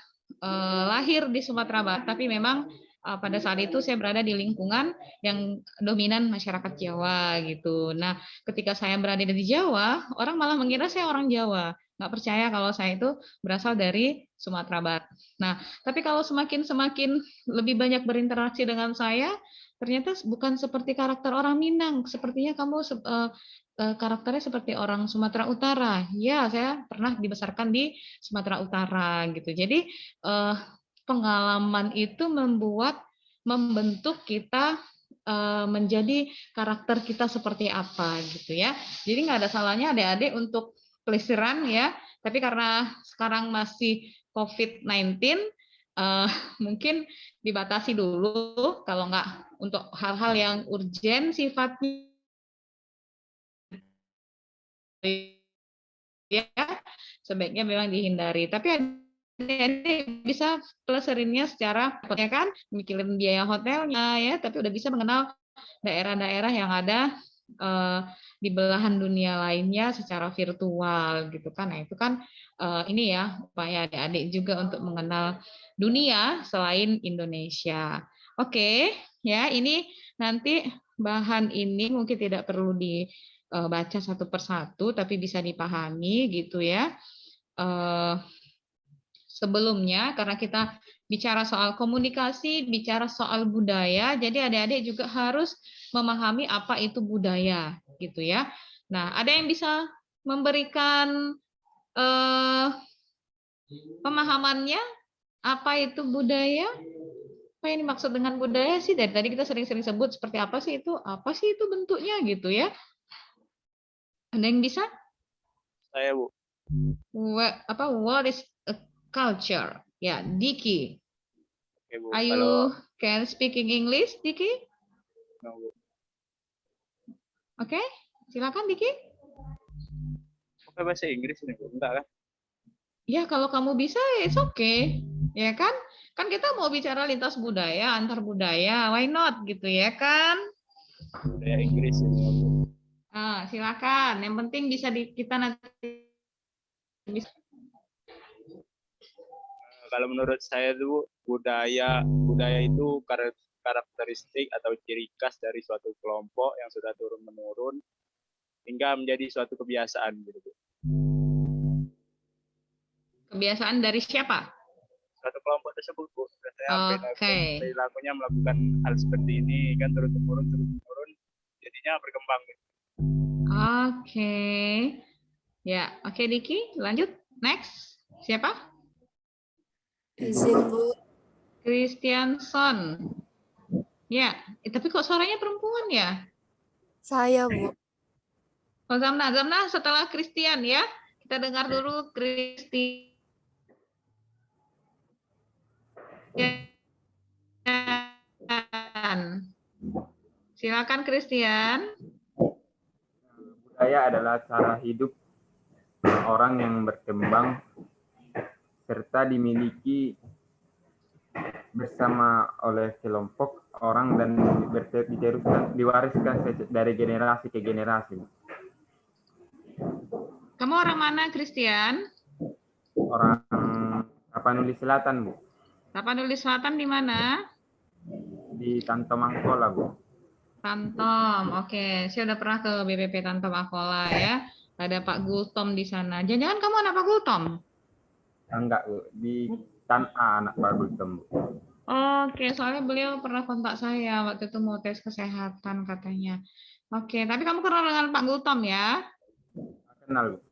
lahir di Sumatera Barat, tapi memang pada saat itu saya berada di lingkungan yang dominan masyarakat Jawa gitu. Nah, ketika saya berada di Jawa, orang malah mengira saya orang Jawa, nggak percaya kalau saya itu berasal dari Sumatera Barat. Nah, tapi kalau semakin lebih banyak berinteraksi dengan saya, ternyata bukan seperti karakter orang Minang. Sepertinya kamu karakternya seperti orang Sumatera Utara. Ya, saya pernah dibesarkan di Sumatera Utara gitu. Jadi pengalaman itu membentuk kita menjadi karakter kita seperti apa gitu ya. Jadi nggak ada salahnya adik-adik untuk pelesiran ya. Tapi karena sekarang masih COVID-19, mungkin dibatasi dulu. Kalau nggak untuk hal-hal yang urgen sifatnya, ya sebaiknya memang dihindari. Tapi adik bisa peleserinnya secara ya kan, mikirin biaya hotelnya ya, tapi udah bisa mengenal daerah-daerah yang ada di belahan dunia lainnya secara virtual gitu kan. Nah, itu kan ini ya upaya adik-adik juga untuk mengenal dunia selain Indonesia. Oke, ya ini nanti bahan ini mungkin tidak perlu dibaca satu persatu tapi bisa dipahami gitu ya. Sebelumnya karena kita bicara soal komunikasi, bicara soal budaya, jadi adik-adik juga harus memahami apa itu budaya, gitu ya. Nah, ada yang bisa memberikan pemahamannya apa itu budaya? Apa yang dimaksud dengan budaya sih? Dari tadi kita sering-sering sebut seperti apa sih itu bentuknya gitu ya. Ada yang bisa? Saya, Bu. What is a culture? Ya, Diki. Oke, Bu. Are you can speaking English, Diki? No, Bu. Oke, silakan Diki. Oke, bahasa Inggris ini, Bu. Enggak kan? Ya, kalau kamu bisa, it's okay. Ya kan? Kan kita mau bicara lintas budaya, antar budaya, why not gitu ya kan? Budaya Inggris ini, Bu. Silakan. Yang penting bisa kita nanti bisa. Kalau menurut saya itu budaya itu karakteristik atau ciri khas dari suatu kelompok yang sudah turun menurun hingga menjadi suatu kebiasaan gitu, Bu. Kebiasaan dari siapa? Suatu kelompok tersebut, Bu. Oke. Perilakunya melakukan hal seperti ini kan terus menurun jadinya berkembang gitu. Oke. Ya, oke Diki, lanjut. Next. Siapa? Izin, Bu. Christianson. Ya, tapi kok suaranya perempuan ya? Saya, Bu. Oh, Zamna setelah Christian ya. Kita dengar dulu Christian. Silakan Christian. Budaya adalah cara hidup orang yang berkembang serta dimiliki bersama oleh kelompok orang dan diwariskan dari generasi ke generasi. Kamu orang mana, Christian? Orang Tapanuli Selatan, Bu. Tapanuli Selatan di mana? Di Tantom Angkola, Bu. Tantom, oke. Saya udah pernah ke BPP Tantom Angkola ya. Ada Pak Gultom di sana. Jangan-jangan kamu anak Pak Gultom? Enggak, Bu. Di Tan A anak Pak Gultom, Bu. Oke, soalnya beliau pernah kontak saya waktu itu mau tes kesehatan katanya. Oke, tapi kamu kenal dengan Pak Gultom ya? Kenal, Bu.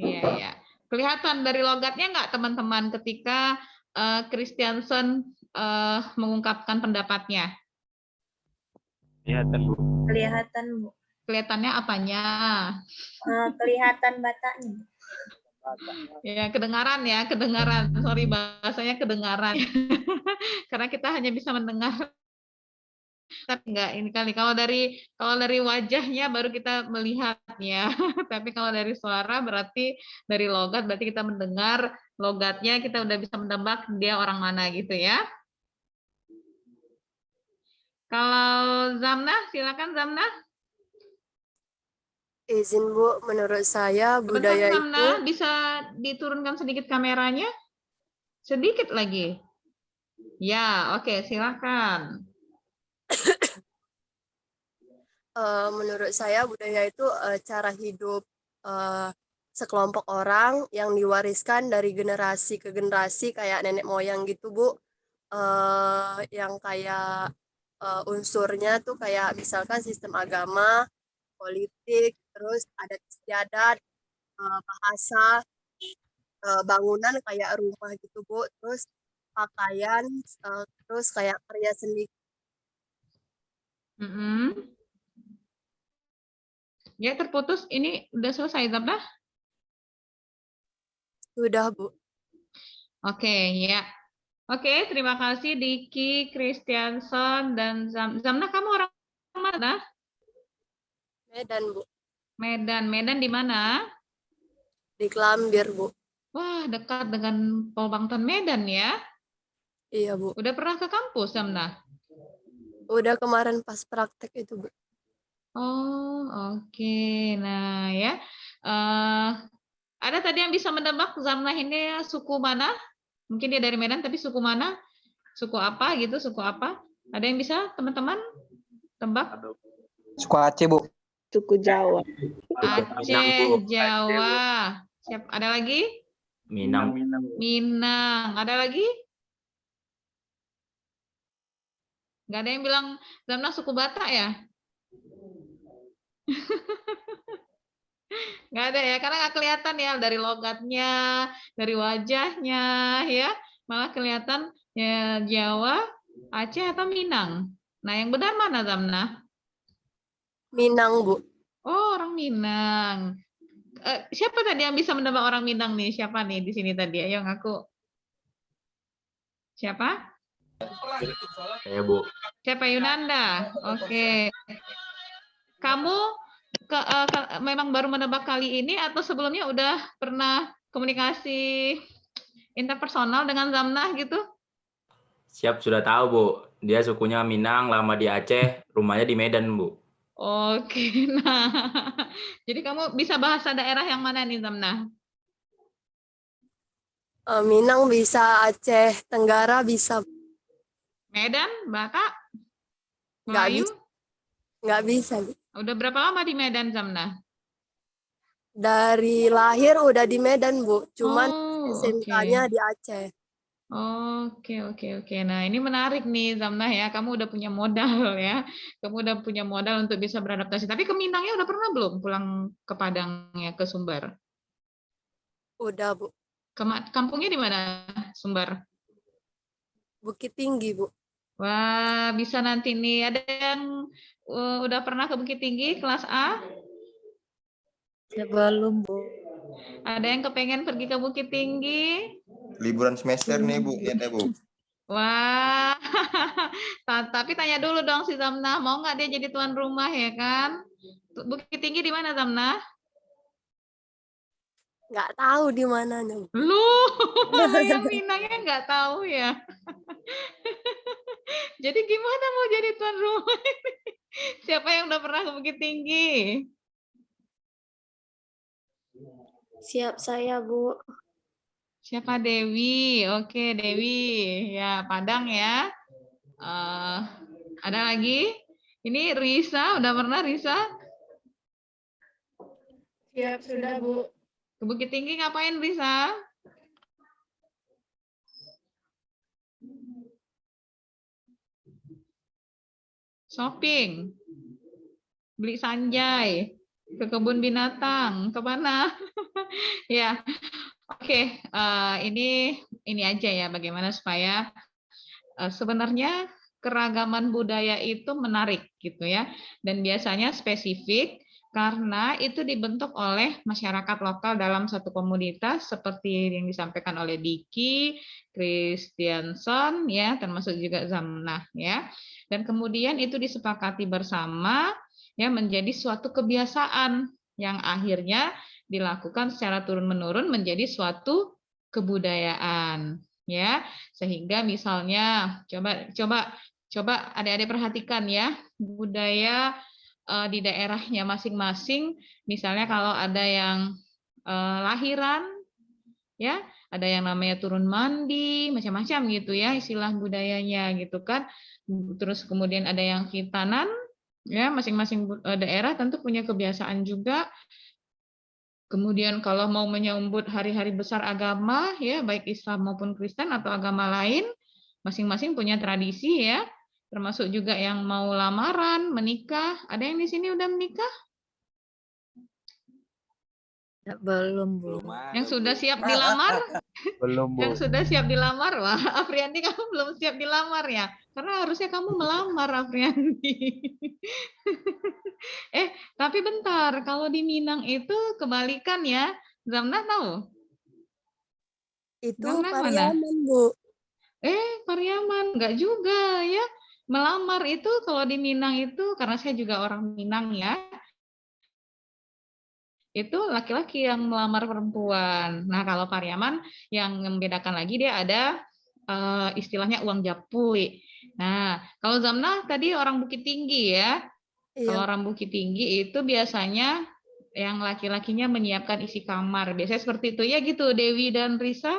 Iya. Kelihatan dari logatnya nggak teman-teman ketika Christiansen mengungkapkan pendapatnya? Kelihatan, Bu. Kelihatan, Bu. Kelihatannya apanya? Kelihatan batanya. Ya, kedengaran. Sorry, bahasanya kedengaran. Karena kita hanya bisa mendengar. Tapi enggak ini kali. Kalau dari wajahnya baru kita melihatnya. Tapi kalau dari suara berarti dari logat berarti kita mendengar logatnya, kita udah bisa menebak dia orang mana gitu ya. Kalau Zamna, silakan Zamna. Izin, Bu, menurut saya budaya Bentar, Zamna, itu bisa diturunkan sedikit kameranya? Sedikit lagi. Ya, oke, silakan. menurut saya budaya itu cara hidup sekelompok orang yang diwariskan dari generasi ke generasi kayak nenek moyang gitu, Bu. Yang kayak unsurnya tuh kayak misalkan sistem agama, politik, terus adat istiadat, bahasa, bangunan kayak rumah gitu Bu, terus pakaian, terus kayak karya seni. Ya, terputus. Ini udah selesai, Zamna? Sudah Bu. Oke, ya. Oke, terima kasih Diki, Christianson, dan Zamna. Kamu orang mana? Medan Bu. Medan. Medan di mana? Di Kelambir Bu. Wah, dekat dengan Polbangton Medan ya? Iya Bu. Udah pernah ke kampus, Zamna? Udah kemarin pas praktek itu Bu. Oh, oke. Nah, ya. Ada tadi yang bisa menebak Zamna ini suku mana? Mungkin dia dari Medan, tapi suku mana? Suku apa gitu? Suku apa? Ada yang bisa, teman-teman? Tebak? Suku Aceh, Bu. Suku Jawa. Aceh, Jawa. Siap. Ada lagi? Minang. Minang. Ada lagi? Nggak ada yang bilang Zamna suku Batak ya? Nggak ada ya, karena nggak kelihatan ya dari logatnya, dari wajahnya ya, malah kelihatan ya Jawa, Aceh atau Minang. Nah, yang benar mana, Zamna? Minang Bu. Oh, orang Minang. Siapa tadi yang bisa menebak orang Minang nih? Siapa nih di sini tadi? Ayo ngaku. Siapa? Saya Bu. Siapa? Yunanda. Oke. Kamu memang baru menebak kali ini atau sebelumnya udah pernah komunikasi interpersonal dengan Zamna gitu? Siap, sudah tahu Bu. Dia sukunya Minang, lama di Aceh, rumahnya di Medan Bu. Oke, nah. Jadi kamu bisa bahasa daerah yang mana nih, Zamna? Minang bisa, Aceh Tenggara bisa. Medan, Batak, Nggak Melayu? bisa. Nggak bisa. Udah berapa lama di Medan, Zamna? Dari lahir udah di Medan, Bu. Cuman SMK-nya oke. di Aceh. Oke. Nah, ini menarik nih, Zamna ya. Kamu udah punya modal ya. Kamu udah punya modal untuk bisa beradaptasi. Tapi ke Minangnya udah pernah belum pulang ke Padang ya, ke Sumbar? Udah, Bu. Kampungnya di mana, Sumbar? Bukit Tinggi, Bu. Wah, bisa nanti nih. Ada yang udah pernah ke Bukit Tinggi kelas A? Belum, Bu. Ada yang kepengen pergi ke Bukit Tinggi? Liburan semester nih Bu, ya deh Bu. Wah, tapi tanya dulu dong si Zamna, mau nggak dia jadi tuan rumah ya kan? Bukit Tinggi di mana, Zamna? Nggak tahu di mananya. Lu, yang Minangnya nggak tahu ya. Jadi gimana mau jadi tuan rumah ini? Siapa yang udah pernah ke Bukit Tinggi? Siap saya, Bu. Siapa? Dewi. Oke, Dewi. Ya, Padang ya. Ada lagi? Ini Risa, udah pernah Risa? Siap, sudah, Bu. Ke Bukit Tinggi ngapain, Risa? Shopping. Beli sanjay. Ke kebun binatang. Ke mana? Ya. Oke, ini aja ya bagaimana supaya sebenarnya keragaman budaya itu menarik gitu ya, dan biasanya spesifik karena itu dibentuk oleh masyarakat lokal dalam satu komunitas seperti yang disampaikan oleh Diki, Christianson ya, termasuk juga Zamna ya, dan kemudian itu disepakati bersama ya menjadi suatu kebiasaan yang akhirnya dilakukan secara turun-menurun menjadi suatu kebudayaan ya, sehingga misalnya coba adik-adik perhatikan ya budaya di daerahnya masing-masing, misalnya kalau ada yang lahiran ya, ada yang namanya turun mandi, macam-macam gitu ya istilah budayanya gitu kan, terus kemudian ada yang khitanan ya, masing-masing daerah tentu punya kebiasaan juga. Kemudian kalau mau menyambut hari-hari besar agama, ya baik Islam maupun Kristen atau agama lain, masing-masing punya tradisi ya. termasuk juga yang mau lamaran, menikah. Ada yang di sini udah menikah? Ya, belum, Bu. Yang sudah siap dilamar? Belum, Bu. Yang sudah siap dilamar? Wah, Afriandi, kamu belum siap dilamar ya? Karena harusnya kamu melamar, Afriandi. Tapi bentar, kalau di Minang itu kebalikan ya. Zamnah tahu? Itu Zamnah mana? Pariaman, Bu. Pariaman, enggak juga ya. Melamar itu kalau di Minang itu, karena saya juga orang Minang ya, itu laki-laki yang melamar perempuan. Nah, kalau Pariaman yang membedakan lagi dia ada istilahnya uang japui. Nah, kalau Zamnah tadi orang Bukit Tinggi ya. Kalau orang Bukit Tinggi itu biasanya yang laki-lakinya menyiapkan isi kamar. Biasanya seperti itu ya gitu, Dewi dan Risa.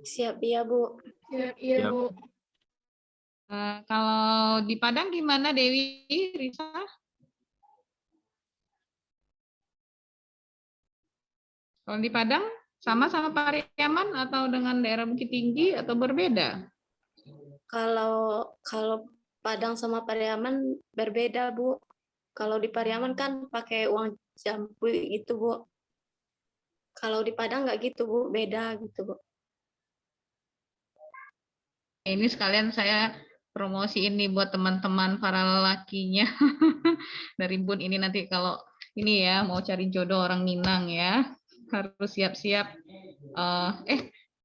Siap, iya, Bu. Siap, iya, Bu. Kalau di Padang gimana, Dewi, Risa? Kalau di Padang sama Pariaman atau dengan daerah Bukit Tinggi atau berbeda? Kalau Padang sama Pariaman berbeda, Bu. Kalau di Pariaman kan pakai uang jampui gitu, Bu. Kalau di Padang nggak gitu, Bu. Beda gitu, Bu. Ini sekalian saya promosi ini buat teman-teman para lelakinya. Dari Bun ini nanti kalau ini ya mau cari jodoh orang Minang ya. Harus siap-siap.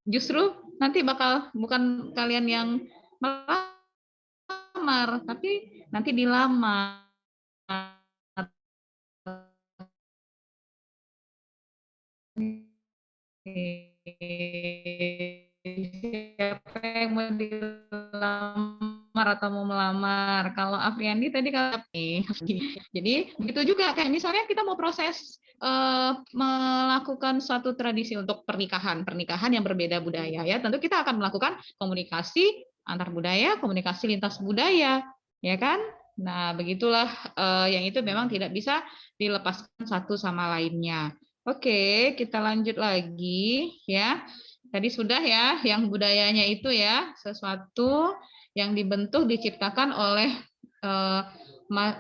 Justru nanti bakal bukan kalian yang melamar, tapi nanti dilamar. Siapa yang mau dilamar atau mau melamar? Kalau Afriandi tadi jadi begitu juga kayak misalnya kita mau proses melakukan suatu tradisi untuk pernikahan yang berbeda budaya ya, tentu kita akan melakukan komunikasi antar budaya, komunikasi lintas budaya, ya kan? Nah, begitulah yang itu memang tidak bisa dilepaskan satu sama lainnya. Oke, kita lanjut lagi ya. Tadi sudah ya, yang budayanya itu ya, sesuatu yang dibentuk, diciptakan oleh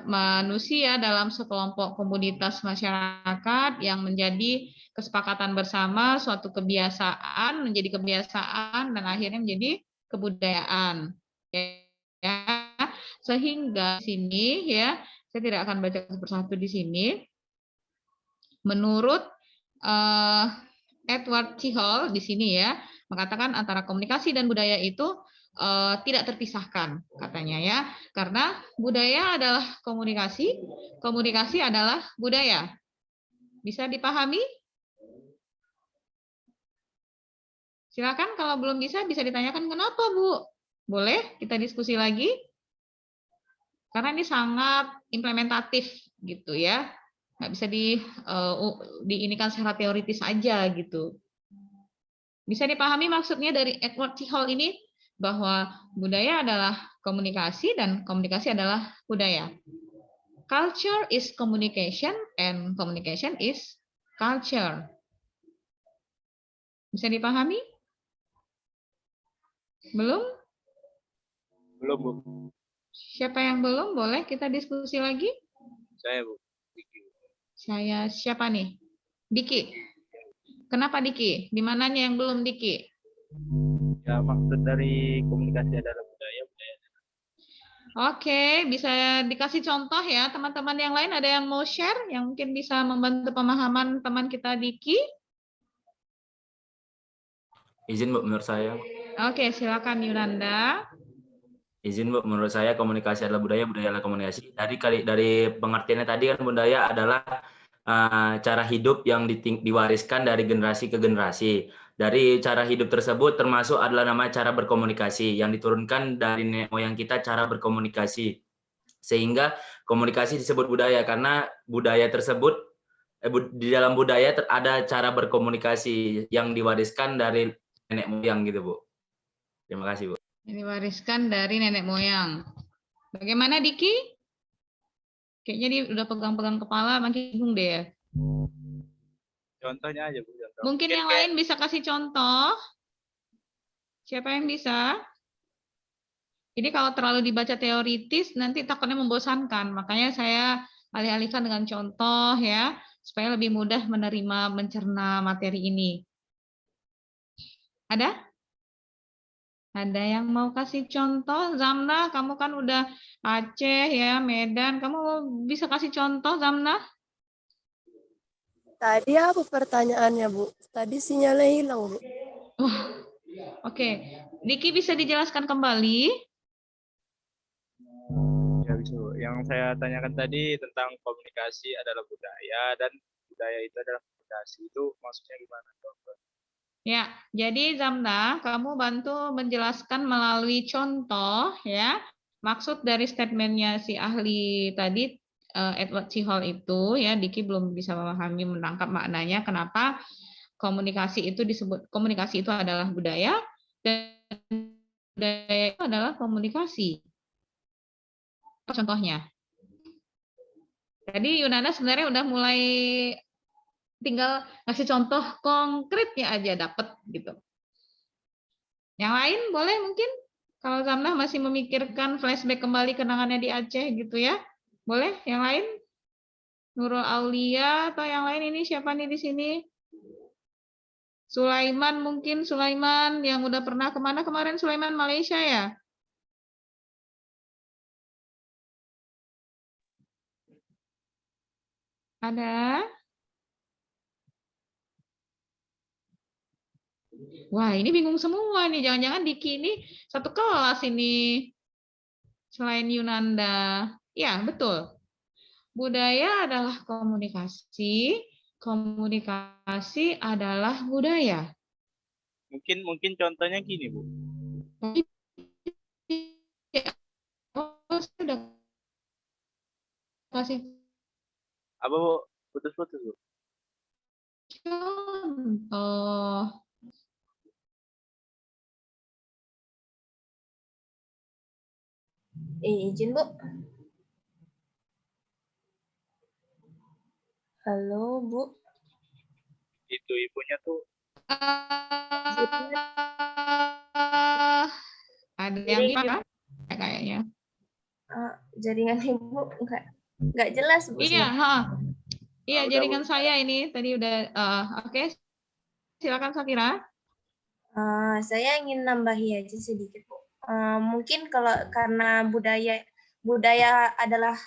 manusia dalam sekelompok komunitas masyarakat yang menjadi kesepakatan bersama, suatu kebiasaan, menjadi kebiasaan, dan akhirnya menjadi kebudayaan. Ya, sehingga di sini ya, saya tidak akan baca persatu di sini. Menurut Edward T. Hall di sini ya, mengatakan antara komunikasi dan budaya itu tidak terpisahkan katanya ya, karena budaya adalah komunikasi, komunikasi adalah budaya. Bisa dipahami? Silakan kalau belum bisa ditanyakan kenapa, Bu. Boleh kita diskusi lagi? Karena ini sangat implementatif gitu ya. Nggak bisa diinikan secara teoritis aja gitu. Bisa dipahami maksudnya dari Edward T. Hall ini? Bahwa budaya adalah komunikasi dan komunikasi adalah budaya. Culture is communication and communication is culture. Bisa dipahami? Belum? Belum, Bu. Siapa yang belum? Boleh kita diskusi lagi? Saya, Bu. Saya siapa nih? Diki. Kenapa Diki? Di mananya yang belum Diki? Ya, maksud dari komunikasi adalah budaya. Oke, bisa dikasih contoh ya teman-teman yang lain, ada yang mau share yang mungkin bisa membantu pemahaman teman kita Diki? Izin, Bu, menurut saya. Oke, silakan Yunanda. Izin, Bu, menurut saya komunikasi adalah budaya, budaya adalah komunikasi. Dari pengertiannya tadi kan budaya adalah cara hidup yang diwariskan dari generasi ke generasi. Dari cara hidup tersebut termasuk adalah namanya cara berkomunikasi yang diturunkan dari nenek moyang kita, cara berkomunikasi. Sehingga komunikasi disebut budaya karena budaya tersebut di dalam budaya ada cara berkomunikasi yang diwariskan dari nenek moyang gitu, Bu. Terima kasih, Bu. Ini wariskan dari nenek moyang. Bagaimana Diki? Kayaknya dia udah pegang-pegang kepala, makin bingung deh ya. Contohnya aja, Bu. Contoh. Mungkin yang lain bisa kasih contoh. Siapa yang bisa? Jadi kalau terlalu dibaca teoritis nanti takutnya membosankan. Makanya saya alih-alihkan dengan contoh ya, supaya lebih mudah menerima, mencerna materi ini. Ada? Ada yang mau kasih contoh? Zamna, kamu kan udah Aceh ya, Medan. Kamu bisa kasih contoh, Zamna? Tadi apa pertanyaannya, Bu? Tadi sinyalnya hilang, Bu. Oke. Diki bisa dijelaskan kembali? Ya, bisa, Bu. Yang saya tanyakan tadi tentang komunikasi adalah budaya dan budaya itu adalah komunikasi. Itu maksudnya gimana, Dokter? Ya, jadi Zamna, kamu bantu menjelaskan melalui contoh ya. Maksud dari statementnya si ahli tadi Edward C. Hall itu ya, Diki belum bisa memahami menangkap maknanya kenapa komunikasi itu disebut komunikasi itu adalah budaya dan budaya itu adalah komunikasi. Contohnya. Jadi Yunanda sebenarnya udah mulai tinggal ngasih contoh konkretnya aja dapat gitu. Yang lain boleh mungkin kalau Zamnah masih memikirkan flashback kembali kenangannya di Aceh gitu ya. Boleh yang lain? Nurul Aulia atau yang lain ini siapa nih di sini? Sulaiman mungkin, Sulaiman yang udah pernah kemana kemarin Sulaiman, Malaysia ya? Ada? Wah, ini bingung semua nih. Jangan-jangan Diki ini satu kelas ini. Selain Yunanda. Ya, betul. Budaya adalah komunikasi. Komunikasi adalah budaya. Mungkin contohnya gini, Bu. Oh, sudah kasih Apa, Bu? Putus-putus, Bu. contoh. Izin, Bu. Halo, Bu. Itu ibunya tuh. Ada yang gimana? Kayaknya. Jaringan Ibu nggak jelas, Bu. Iya, iya jaringan saya ini tadi udah. Oke. Silakan Sakira. Saya ingin nambahi aja sedikit, Bu. Mungkin kalau karena budaya adalah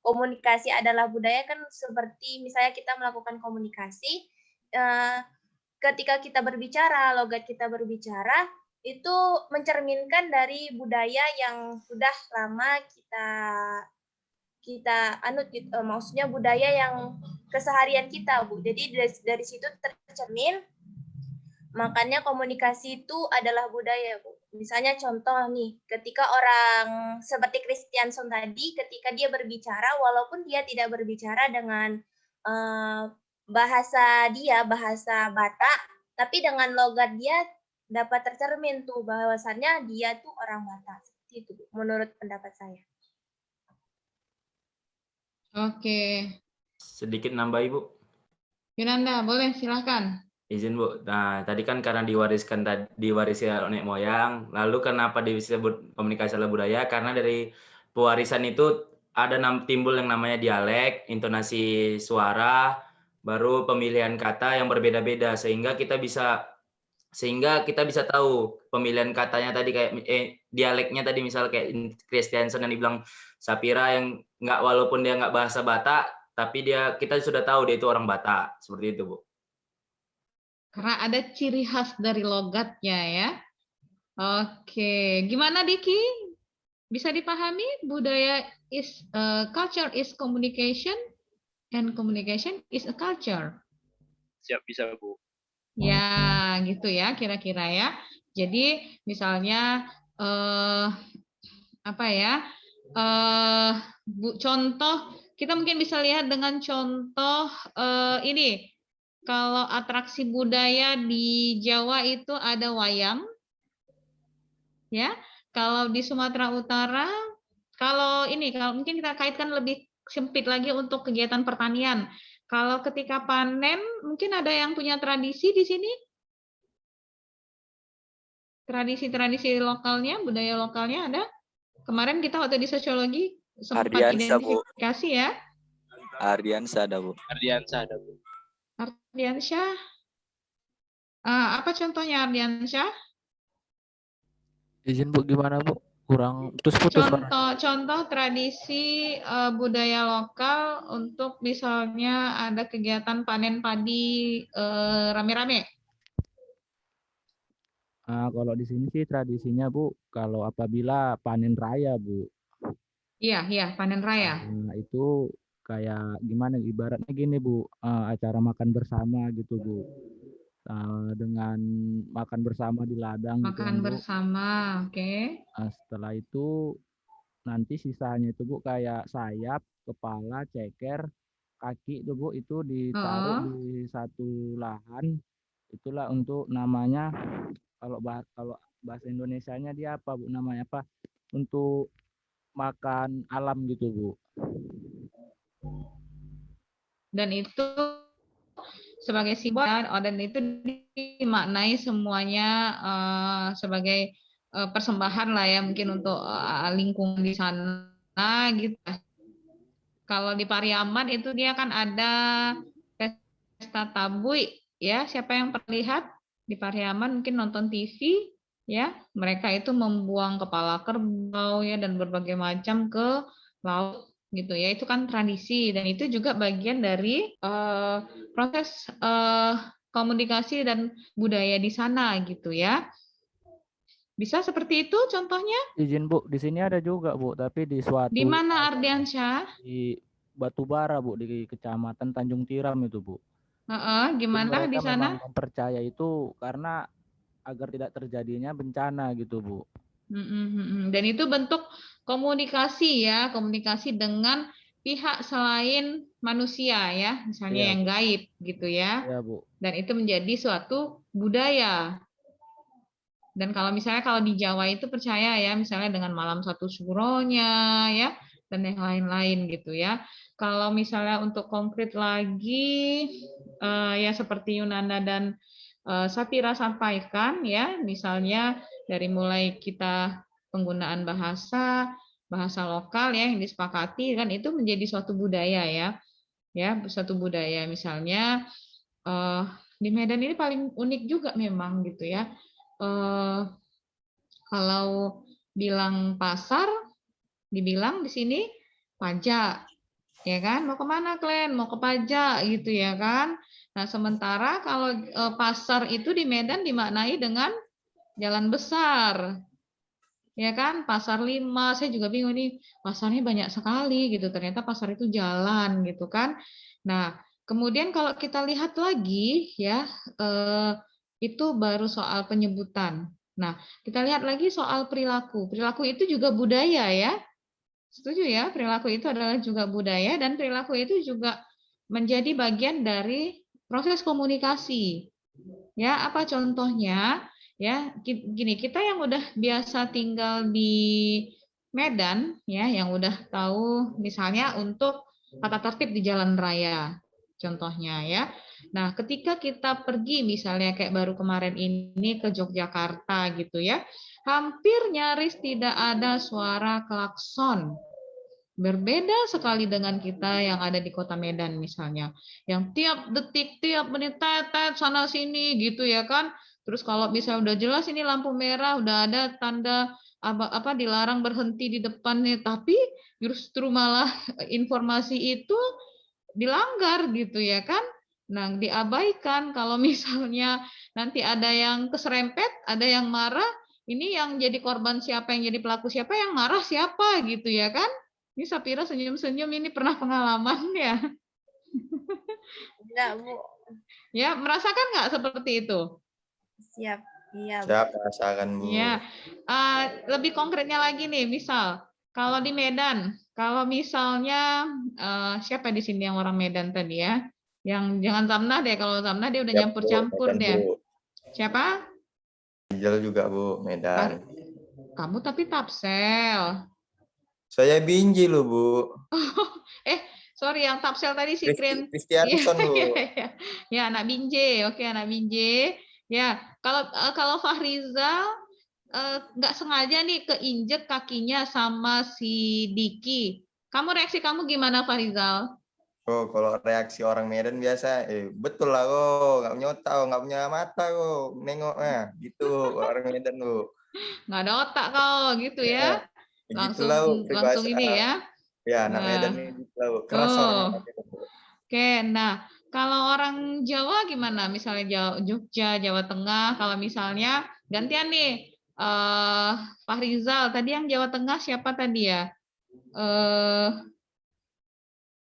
komunikasi adalah budaya kan seperti misalnya kita melakukan komunikasi ketika kita berbicara, logat kita berbicara itu mencerminkan dari budaya yang sudah lama kita anut gitu, maksudnya budaya yang keseharian kita, Bu. Jadi dari situ tercermin. Makanya komunikasi itu adalah budaya, Bu. Misalnya contoh nih, ketika orang seperti Christianson tadi, ketika dia berbicara, walaupun dia tidak berbicara dengan bahasa Batak, tapi dengan logat dia dapat tercermin tuh bahwasannya dia tuh orang Batak. Seperti itu, Bu, menurut pendapat saya. Oke. Sedikit nambah, Ibu. Yunanda, boleh silahkan. Izin, Bu. Nah, tadi kan karena diwarisi nenek moyang, lalu kenapa disebut komunikasi adalah budaya? Karena dari pewarisan itu ada timbul yang namanya dialek, intonasi suara, baru pemilihan kata yang berbeda-beda sehingga kita bisa tahu pemilihan katanya tadi kayak dialeknya tadi misal kayak Christiansen yang dibilang Sapira yang walaupun dia nggak bahasa Batak, tapi kita sudah tahu dia itu orang Batak, seperti itu, Bu. Karena ada ciri khas dari logatnya ya. Oke, gimana Diki? Bisa dipahami budaya culture is communication and communication is a culture. Siap, bisa, Bu. Ya, gitu ya kira-kira ya. Jadi misalnya contoh kita mungkin bisa lihat dengan contoh ini. Kalau atraksi budaya di Jawa itu ada wayang, ya. Kalau di Sumatera Utara, kalau mungkin kita kaitkan lebih sempit lagi untuk kegiatan pertanian. Kalau ketika panen, mungkin ada yang punya tradisi di sini? Tradisi-tradisi lokalnya, budaya lokalnya ada? Kemarin kita waktu di sosiologi sempat Ardiansa, Bu. identifikasi ya. Ardiansa ada, Bu. Ardiansa ada, Bu. Ardiansyah. Apa contohnya Ardiansyah? Izin Bu, gimana Bu? Kurang putus-putus suara. Contoh tradisi budaya lokal untuk misalnya ada kegiatan panen padi rame-rame. Kalau di sini sih tradisinya Bu, kalau apabila panen raya Bu. Iya, panen raya. Nah, itu kayak gimana? Ibaratnya gini Bu, acara makan bersama gitu Bu. Dengan makan bersama di ladang. Makan gitu, bersama, oke. Setelah itu nanti sisanya itu Bu kayak sayap, kepala, ceker, kaki itu Bu itu ditaruh di satu lahan. Itulah untuk namanya kalau bahasa Indonesianya dia apa Bu namanya apa? Untuk makan alam gitu Bu. Dan itu sebagai simbol dan itu dimaknai semuanya sebagai persembahan lah ya mungkin untuk lingkungan di sana gitu. Kalau di Pariaman itu dia kan ada pesta tabui ya, siapa yang pernah lihat di Pariaman mungkin nonton TV ya, mereka itu membuang kepala kerbau ya dan berbagai macam ke laut gitu ya, itu kan tradisi dan itu juga bagian dari proses komunikasi dan budaya di sana gitu ya. Bisa seperti itu contohnya? Izin Bu, di sini ada juga Bu, tapi di suatu. Di mana Ardiansyah? Di Batubara Bu, di Kecamatan Tanjung Tiram itu Bu. Gimana di sana? Memang mempercaya itu karena agar tidak terjadinya bencana gitu Bu. Dan itu bentuk komunikasi ya, komunikasi dengan pihak selain manusia ya, misalnya yang gaib gitu ya. Iya Bu. Dan itu menjadi suatu budaya. Dan kalau misalnya kalau di Jawa itu percaya ya, misalnya dengan malam satu suronya ya, dan yang lain-lain gitu ya. Kalau misalnya untuk konkret lagi ya seperti Yunanda dan Sapira sampaikan ya, misalnya dari mulai kita penggunaan bahasa lokal ya yang disepakati kan itu menjadi suatu budaya ya suatu budaya. Misalnya di Medan ini paling unik juga memang gitu ya. Kalau bilang pasar, dibilang di sini pajak, ya kan? Mau kemana kalian? Mau ke pajak gitu ya kan? Nah sementara kalau pasar itu di Medan dimaknai dengan jalan besar, ya kan? Pasar 5, saya juga bingung nih pasarnya banyak sekali gitu. Ternyata pasar itu jalan gitu kan? Nah kemudian kalau kita lihat lagi ya. Itu baru soal penyebutan. Nah, kita lihat lagi soal perilaku. Perilaku itu juga budaya ya. Setuju ya? Perilaku itu adalah juga budaya dan perilaku itu juga menjadi bagian dari proses komunikasi. Ya, apa contohnya? Ya, gini, kita yang udah biasa tinggal di Medan ya, yang udah tahu misalnya untuk tata tertib di jalan raya. Contohnya ya. Nah, ketika kita pergi misalnya kayak baru kemarin ini ke Yogyakarta gitu ya, hampir nyaris tidak ada suara klakson. Berbeda sekali dengan kita yang ada di Kota Medan misalnya, yang tiap detik, tiap menit, tet sana sini gitu ya kan. Terus kalau misalnya udah jelas ini lampu merah, udah ada tanda apa dilarang berhenti di depannya, tapi justru malah informasi itu dilanggar gitu ya kan. Nah, diabaikan kalau misalnya nanti ada yang keserempet, ada yang marah, ini yang jadi korban siapa, yang jadi pelaku siapa, yang marah siapa gitu ya kan? Ini Sapira senyum-senyum, ini pernah pengalaman ya? Enggak, Bu. Ya, merasakan nggak seperti itu? Siap, iya. Siap, rasakan Bu. Ya, lebih konkretnya lagi nih, misal kalau di Medan, kalau misalnya siapa di sini yang orang Medan tadi ya? Yang jangan Zamnah deh, kalau Zamnah dia udah nyampur-campur dia. Siapa? Rizal juga Bu, Medan. Kamu tapi Tapsel. Saya Binji loh Bu. Sorry, yang Tapsel tadi si Kren. Kristianson Bu. Ya, anak Binje. Oke, anak Binje. Ya, kalau Fahrizal nggak sengaja nih keinjek kakinya sama si Diki. Reaksi kamu gimana, Farizal? Oh, kalau reaksi orang Medan biasa, betul lah kok, nggak punya otak, nggak punya mata kok, nengoknya, gitu orang Medan kok. Nggak ada otak kau, gitu ya? Langsung ini ya? Ya, anak Medan ini keras orang Medan. Oke, nah kalau orang Jawa gimana? Misalnya Jogja, Jawa Tengah, kalau misalnya gantian nih, Fahrizal, tadi yang Jawa Tengah siapa tadi ya?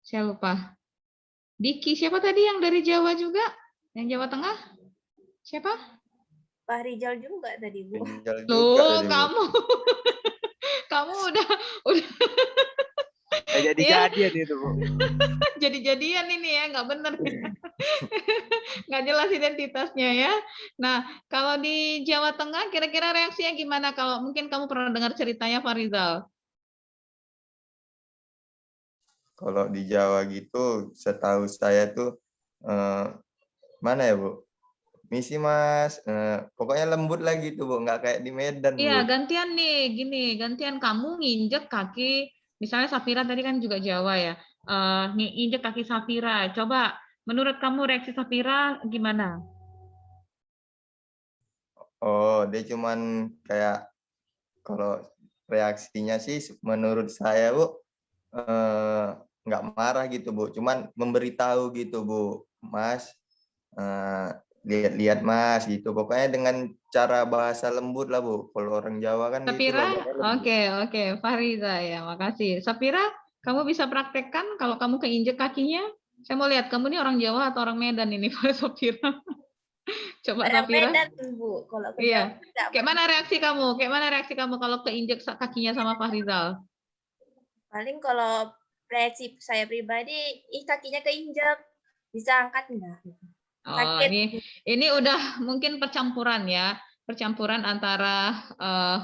Saya lupa. Diki, siapa tadi yang dari Jawa juga? Yang Jawa Tengah? Siapa? Pak Rizal juga tadi, Bu. Loh, kamu udah jadi-jadian itu, Bu. Jadi-jadian ini ya, nggak bener. Nggak jelas identitasnya ya. Nah, kalau di Jawa Tengah kira-kira reaksinya gimana kalau mungkin kamu pernah dengar ceritanya Farizal? Kalau di Jawa gitu, setahu saya tuh mana ya, Bu? Misi Mas, pokoknya lembut lagi tuh, Bu, nggak kayak di Medan, Bu. Iya, gantian nih, gini, gantian kamu nginjek kaki, misalnya Safira tadi kan juga Jawa ya, nginjek kaki Safira. Coba, menurut kamu reaksi Safira gimana? Oh, dia cuman kayak, kalau reaksinya sih menurut saya, Bu, nggak marah gitu, Bu, cuman memberitahu gitu, Bu, Mas, lihat-lihat Mas gitu, pokoknya dengan cara bahasa lembut lah, Bu. Kalau orang Jawa kan gitu Safira, lembut. oke, Fariza ya, makasih. Safira, kamu bisa praktekkan kalau kamu keinjek kakinya? Saya mau lihat kamu ini orang Jawa atau orang Medan ini, Safira. Coba Orang Safira. Medan, Bu. Kalau ke Iya. Jawa, Kayak mana reaksi kamu? Kayak mana reaksi kamu kalau keinjek kakinya sama Fahrizal? paling kalau reaksi saya pribadi, kakinya keinjek, bisa angkat enggak? Oh, ini udah mungkin percampuran ya, percampuran antara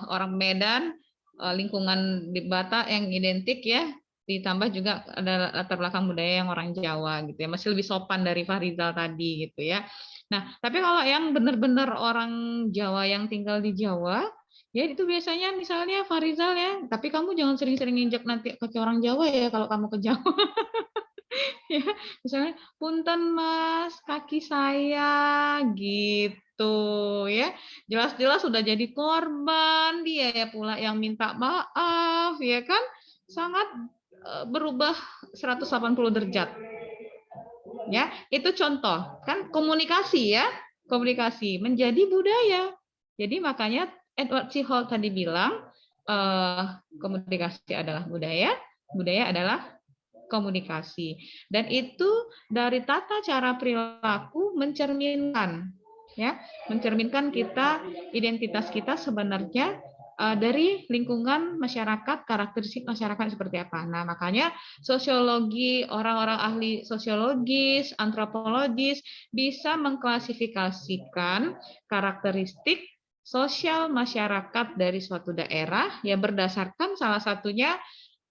orang Medan, lingkungan di Batak yang identik ya, ditambah juga ada latar belakang budaya yang orang Jawa gitu ya, masih lebih sopan dari Fahrizal tadi gitu ya. Nah, tapi kalau yang benar-benar orang Jawa yang tinggal di Jawa, ya itu biasanya misalnya Fahrizal ya, tapi kamu jangan sering-sering injak nanti kaki orang Jawa ya kalau kamu ke Jawa. Ya, misalnya punten Mas, kaki saya gitu ya. Jelas-jelas sudah jadi korban, dia ya pula yang minta maaf ya kan. Sangat berubah 180 derajat. Ya, itu contoh kan komunikasi ya. Komunikasi menjadi budaya. Jadi makanya Edward C. Hall tadi bilang komunikasi adalah budaya, budaya adalah komunikasi, dan itu dari tata cara perilaku mencerminkan kita, identitas kita sebenarnya dari lingkungan masyarakat, karakteristik masyarakat seperti apa. Nah, makanya sosiologi, orang-orang ahli sosiologis, antropologis bisa mengklasifikasikan karakteristik sosial masyarakat dari suatu daerah ya berdasarkan salah satunya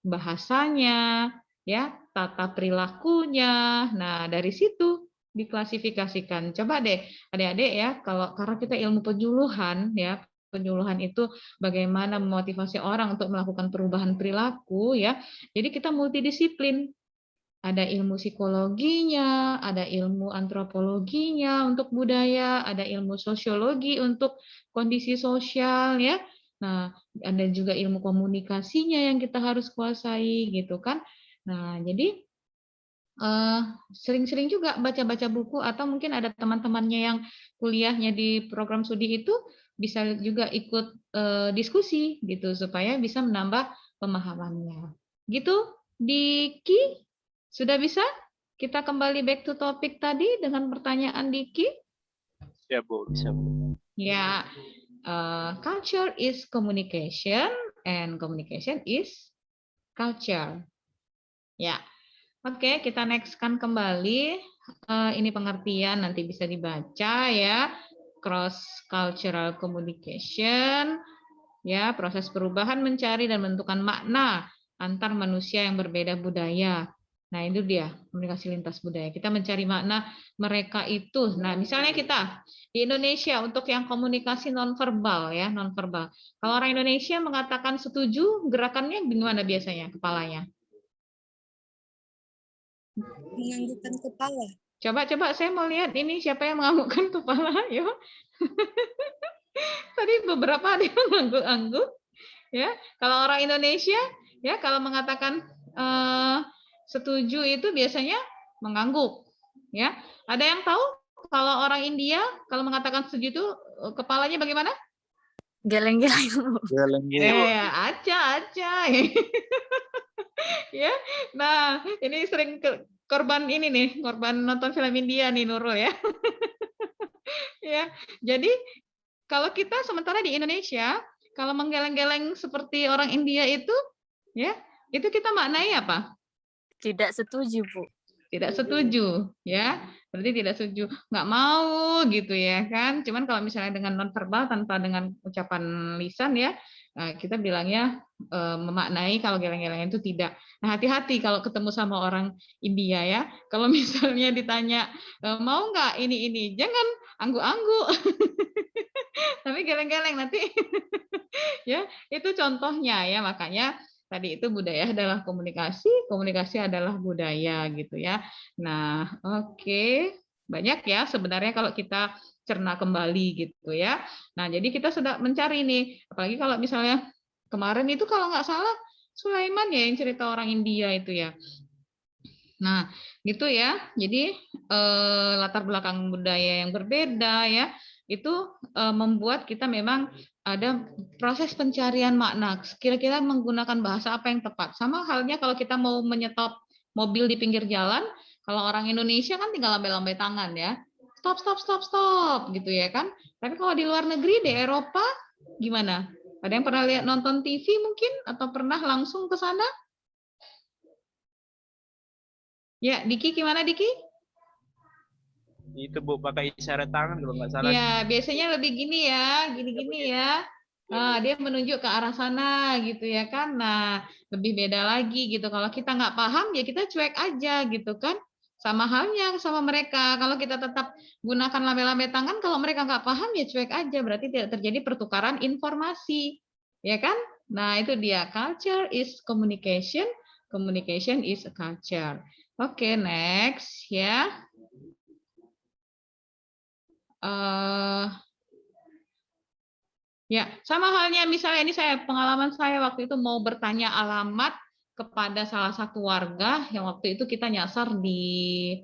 bahasanya, ya, tata perilakunya. Nah, dari situ diklasifikasikan. Coba deh, adik-adik ya, karena kita ilmu penyuluhan ya, penyuluhan itu bagaimana memotivasi orang untuk melakukan perubahan perilaku ya. Jadi kita multidisiplin. Ada ilmu psikologinya, ada ilmu antropologinya untuk budaya, ada ilmu sosiologi untuk kondisi sosial ya. Nah, ada juga ilmu komunikasinya yang kita harus kuasai gitu kan. Nah, jadi sering-sering juga baca-baca buku atau mungkin ada teman-temannya yang kuliahnya di program studi itu bisa juga ikut diskusi gitu supaya bisa menambah pemahamannya. Gitu, Diki, sudah bisa? Kita kembali back to topik tadi dengan pertanyaan Diki. Ya, Bu, bisa, Bu. Ya, culture is communication and communication is culture. Ya, oke, kita nextkan kembali. Ini pengertian nanti bisa dibaca ya. Cross cultural communication, ya, proses perubahan mencari dan menentukan makna antar manusia yang berbeda budaya. Nah, itu dia komunikasi lintas budaya. Kita mencari makna mereka itu. Nah, misalnya kita di Indonesia untuk yang komunikasi nonverbal ya, nonverbal. Kalau orang Indonesia mengatakan setuju, gerakannya gimana biasanya kepalanya? Menganggukkan kepala. Coba saya mau lihat ini siapa yang menganggukkan kepala, yuk. Tadi beberapa ada yang mengangguk-angguk. Ya, kalau orang Indonesia ya kalau mengatakan setuju itu biasanya mengangguk. Ya, ada yang tahu kalau orang India kalau mengatakan setuju itu kepalanya bagaimana? Geleng-geleng. Aja. Ya, nah ini sering korban ini nih, korban nonton film India nih Nurul ya. Ya, jadi kalau kita sementara di Indonesia kalau menggeleng-geleng seperti orang India itu, ya itu kita maknai apa? Tidak setuju, Bu. Tidak setuju, ya. Berarti tidak setuju, nggak mau gitu ya kan. Cuman kalau misalnya dengan nonverbal tanpa dengan ucapan lisan ya, kita bilangnya memaknai kalau geleng-geleng itu tidak. Nah, hati-hati kalau ketemu sama orang India ya. Kalau misalnya ditanya mau nggak ini, jangan angguk-angguk. Tapi geleng-geleng nanti. Ya, itu contohnya ya. Makanya tadi itu budaya adalah komunikasi, komunikasi adalah budaya gitu ya. Nah, oke. Banyak ya sebenarnya kalau kita cerna kembali gitu ya. Nah, jadi kita sudah mencari nih, apalagi kalau misalnya kemarin itu kalau nggak salah Sulaiman ya yang cerita orang India itu ya. Nah, gitu ya. Jadi latar belakang budaya yang berbeda ya, itu membuat kita memang ada proses pencarian makna. Kira-kira menggunakan bahasa apa yang tepat. Sama halnya kalau kita mau menyetop mobil di pinggir jalan, kalau orang Indonesia kan tinggal lambai-lambai tangan ya. Stop gitu ya kan. Tapi kalau di luar negeri, di Eropa gimana? Ada yang pernah lihat nonton TV mungkin atau pernah langsung ke sana? Ya, Diki gimana Diki? Itu Bu, pakai isyarat tangan kalau nggak salah. Ya, biasanya lebih gini ya, gini-gini ya. Nah, dia menunjuk ke arah sana gitu ya kan. Nah, lebih beda lagi gitu. Kalau kita nggak paham ya kita cuek aja gitu kan. Sama halnya sama mereka. Kalau kita tetap gunakan lambai-lambai tangan, kalau mereka nggak paham ya cuek aja. Berarti tidak terjadi pertukaran informasi. Ya kan? Nah, itu dia. Culture is communication. Communication is a culture. Oke, next ya. Ya, sama halnya misalnya ini pengalaman saya waktu itu mau bertanya alamat kepada salah satu warga yang waktu itu kita nyasar di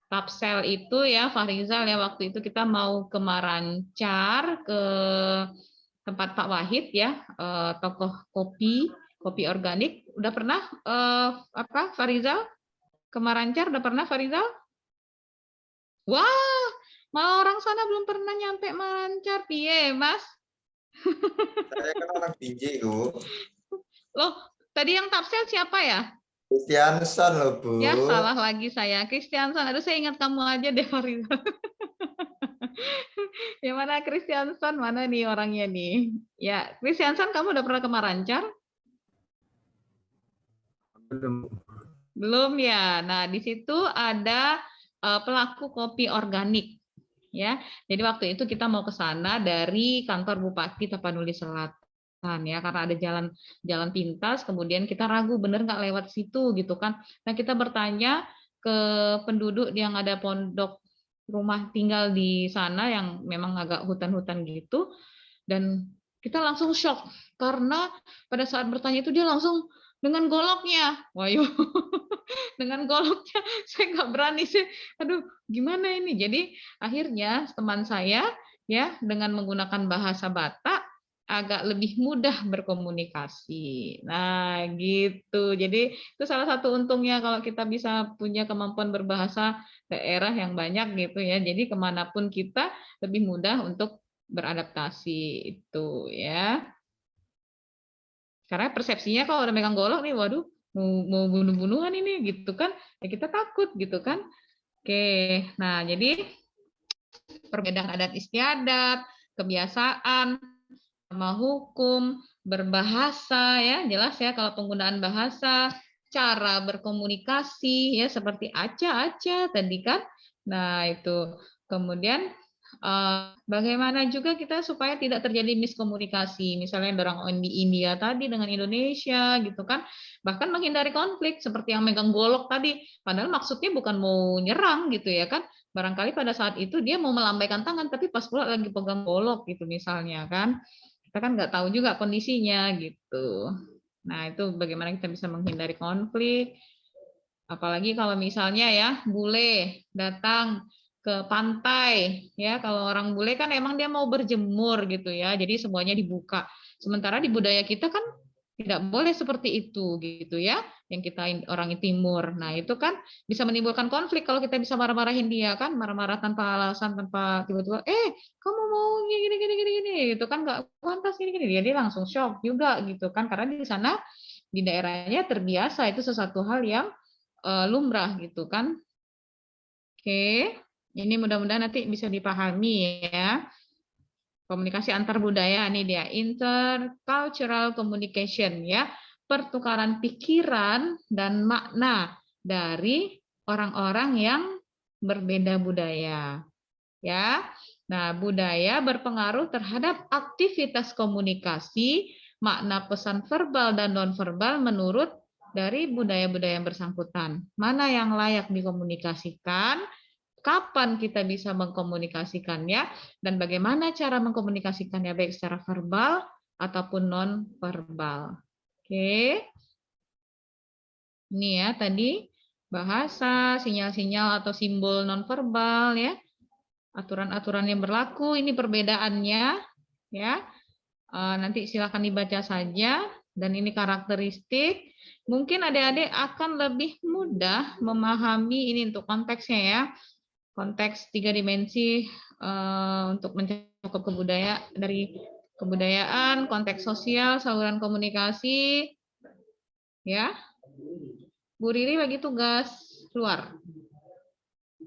Tapsel itu ya, Fahrizal ya, waktu itu kita mau ke Marancar ke tempat Pak Wahid ya, tokoh kopi organik. Udah pernah Fahrizal ke Marancar? Udah pernah Fahrizal? Wah, malah orang sana belum pernah nyampe Marancar, piye Mas? Saya kan orang PJ, Bu. Loh, tadi yang Tapsel siapa ya? Christianson loh, Bu. Ya, salah lagi saya. Christianson. Aduh, saya ingat kamu aja deh, Fariza. Yang mana Christianson? Mana nih orangnya nih? Ya, Christianson, kamu udah pernah ke Marancar? Belum ya. Nah, di situ ada pelaku kopi organik. Ya, jadi waktu itu kita mau ke sana dari kantor Bupati Tapanuli Selatan ya, karena ada jalan pintas, kemudian kita ragu bener nggak lewat situ gitu kan. Nah, kita bertanya ke penduduk yang ada pondok rumah tinggal di sana yang memang agak hutan-hutan gitu, dan kita langsung shock karena pada saat bertanya itu dia langsung dengan goloknya, wayo, dengan goloknya saya nggak berani sih, aduh gimana ini. Jadi akhirnya teman saya ya dengan menggunakan bahasa Batak agak lebih mudah berkomunikasi. Nah gitu. Jadi itu salah satu untungnya kalau kita bisa punya kemampuan berbahasa daerah yang banyak gitu ya. Jadi kemanapun kita lebih mudah untuk beradaptasi itu ya. Karena persepsinya kalau udah megang golok nih, waduh, mau bunuh-bunuhan ini gitu kan, ya kita takut gitu kan. Oke, nah jadi perbedaan adat istiadat, kebiasaan, sama hukum, berbahasa ya, jelas ya kalau penggunaan bahasa cara berkomunikasi ya seperti aca tadi kan. Nah, itu. Kemudian bagaimana juga kita supaya tidak terjadi miskomunikasi. Misalnya orang di India tadi dengan Indonesia gitu kan. Bahkan menghindari konflik seperti yang megang golok tadi. Padahal maksudnya bukan mau nyerang gitu ya kan. Barangkali pada saat itu dia mau melambaikan tangan tapi pas pula lagi pegang golok gitu misalnya kan. Kita kan nggak tahu juga kondisinya gitu. Nah, itu bagaimana kita bisa menghindari konflik. Apalagi kalau misalnya ya bule datang ke pantai ya, kalau orang bule kan emang dia mau berjemur gitu ya. Jadi semuanya dibuka. Sementara di budaya kita kan tidak boleh seperti itu gitu ya. Yang kita orang timur. Nah, itu kan bisa menimbulkan konflik kalau kita bisa marah-marahin dia kan, marah-marah tanpa alasan, tanpa tiba-tiba kamu mau gini gitu kan nggak pantas gini dia langsung shock juga gitu kan karena di sana di daerahnya terbiasa itu sesuatu hal yang lumrah gitu kan. Oke, ini mudah-mudahan nanti bisa dipahami ya. Komunikasi antar budaya nih dia intercultural communication ya, pertukaran pikiran dan makna dari orang-orang yang berbeda budaya. Ya. Nah, budaya berpengaruh terhadap aktivitas komunikasi, makna pesan verbal dan nonverbal menurut dari budaya-budaya yang bersangkutan. Mana yang layak dikomunikasikan, kapan kita bisa mengkomunikasikannya, dan bagaimana cara mengkomunikasikannya baik secara verbal ataupun non-verbal. Oke. Ini ya tadi bahasa, sinyal-sinyal atau simbol non-verbal ya. Aturan-aturan yang berlaku, ini perbedaannya ya. Nanti silakan dibaca saja dan ini karakteristik. Mungkin adik-adik akan lebih mudah memahami ini untuk konteksnya ya. Konteks 3 dimensi untuk mencakup kebudayaan dari kebudayaan, konteks sosial, saluran komunikasi. Ya. Bu Riri bagi tugas keluar.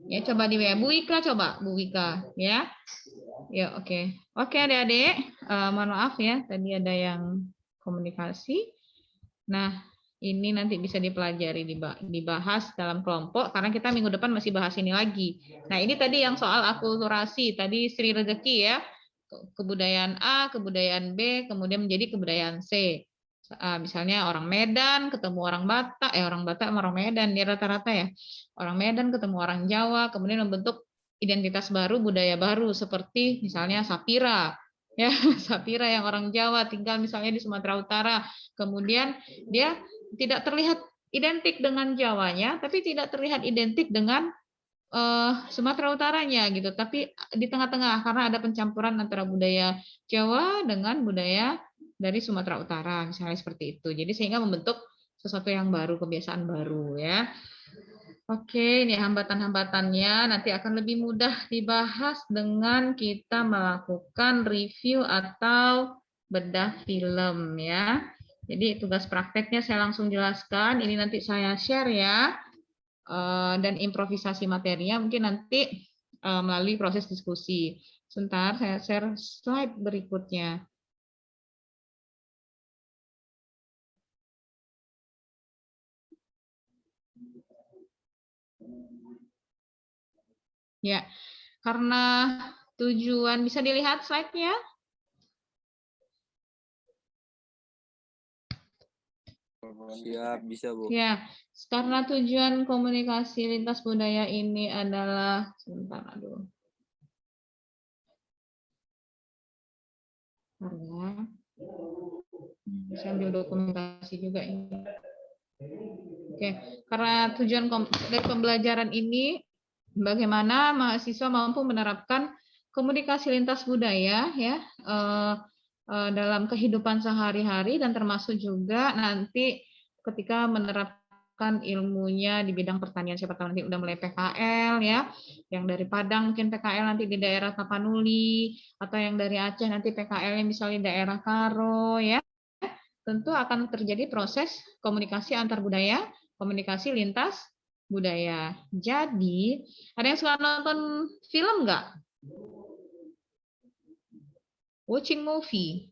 Ya, coba di Bu Wika coba, Bu Wika ya. Ya, oke. Oke, adik-adik, mohon maaf ya, tadi ada yang komunikasi. Nah, ini nanti bisa dipelajari, dibahas dalam kelompok, karena kita minggu depan masih bahas ini lagi. Nah, ini tadi yang soal akulturasi, tadi Sri Rezeki ya, kebudayaan A, kebudayaan B, kemudian menjadi kebudayaan C. Misalnya orang Medan ketemu orang Batak, orang Batak sama orang Medan, dia rata-rata ya. Orang Medan ketemu orang Jawa, kemudian membentuk identitas baru, budaya baru, seperti misalnya Sapira. Ya, Sapira yang orang Jawa tinggal misalnya di Sumatera Utara, kemudian dia tidak terlihat identik dengan Jawanya, tapi tidak terlihat identik dengan Sumatera Utaranya gitu, tapi di tengah-tengah karena ada pencampuran antara budaya Jawa dengan budaya dari Sumatera Utara, misalnya seperti itu. Jadi sehingga membentuk sesuatu yang baru, kebiasaan baru ya. Oke, ini hambatan-hambatannya nanti akan lebih mudah dibahas dengan kita melakukan review atau bedah film ya. Jadi tugas prakteknya saya langsung jelaskan, ini nanti saya share ya. Dan improvisasi materinya mungkin nanti melalui proses diskusi. Sebentar, saya share slide berikutnya. Ya, karena tujuan, bisa dilihat slide-nya? Siap, bisa Bu. Ya, karena tujuan komunikasi lintas budaya ini adalah, sebentar, aduh. Saya ambil dokumentasi juga ini. Oke, karena tujuan dari pembelajaran ini bagaimana mahasiswa mampu menerapkan komunikasi lintas budaya ya dalam kehidupan sehari-hari dan termasuk juga nanti ketika menerapkan ilmunya di bidang pertanian, siapa tahu nanti udah mulai PKL ya, yang dari Padang mungkin PKL nanti di daerah Tapanuli, atau yang dari Aceh nanti PKL-nya misalnya di daerah Karo ya. Tentu akan terjadi proses komunikasi antar budaya, komunikasi lintas budaya. Jadi, ada yang suka nonton film nggak? Watching movie.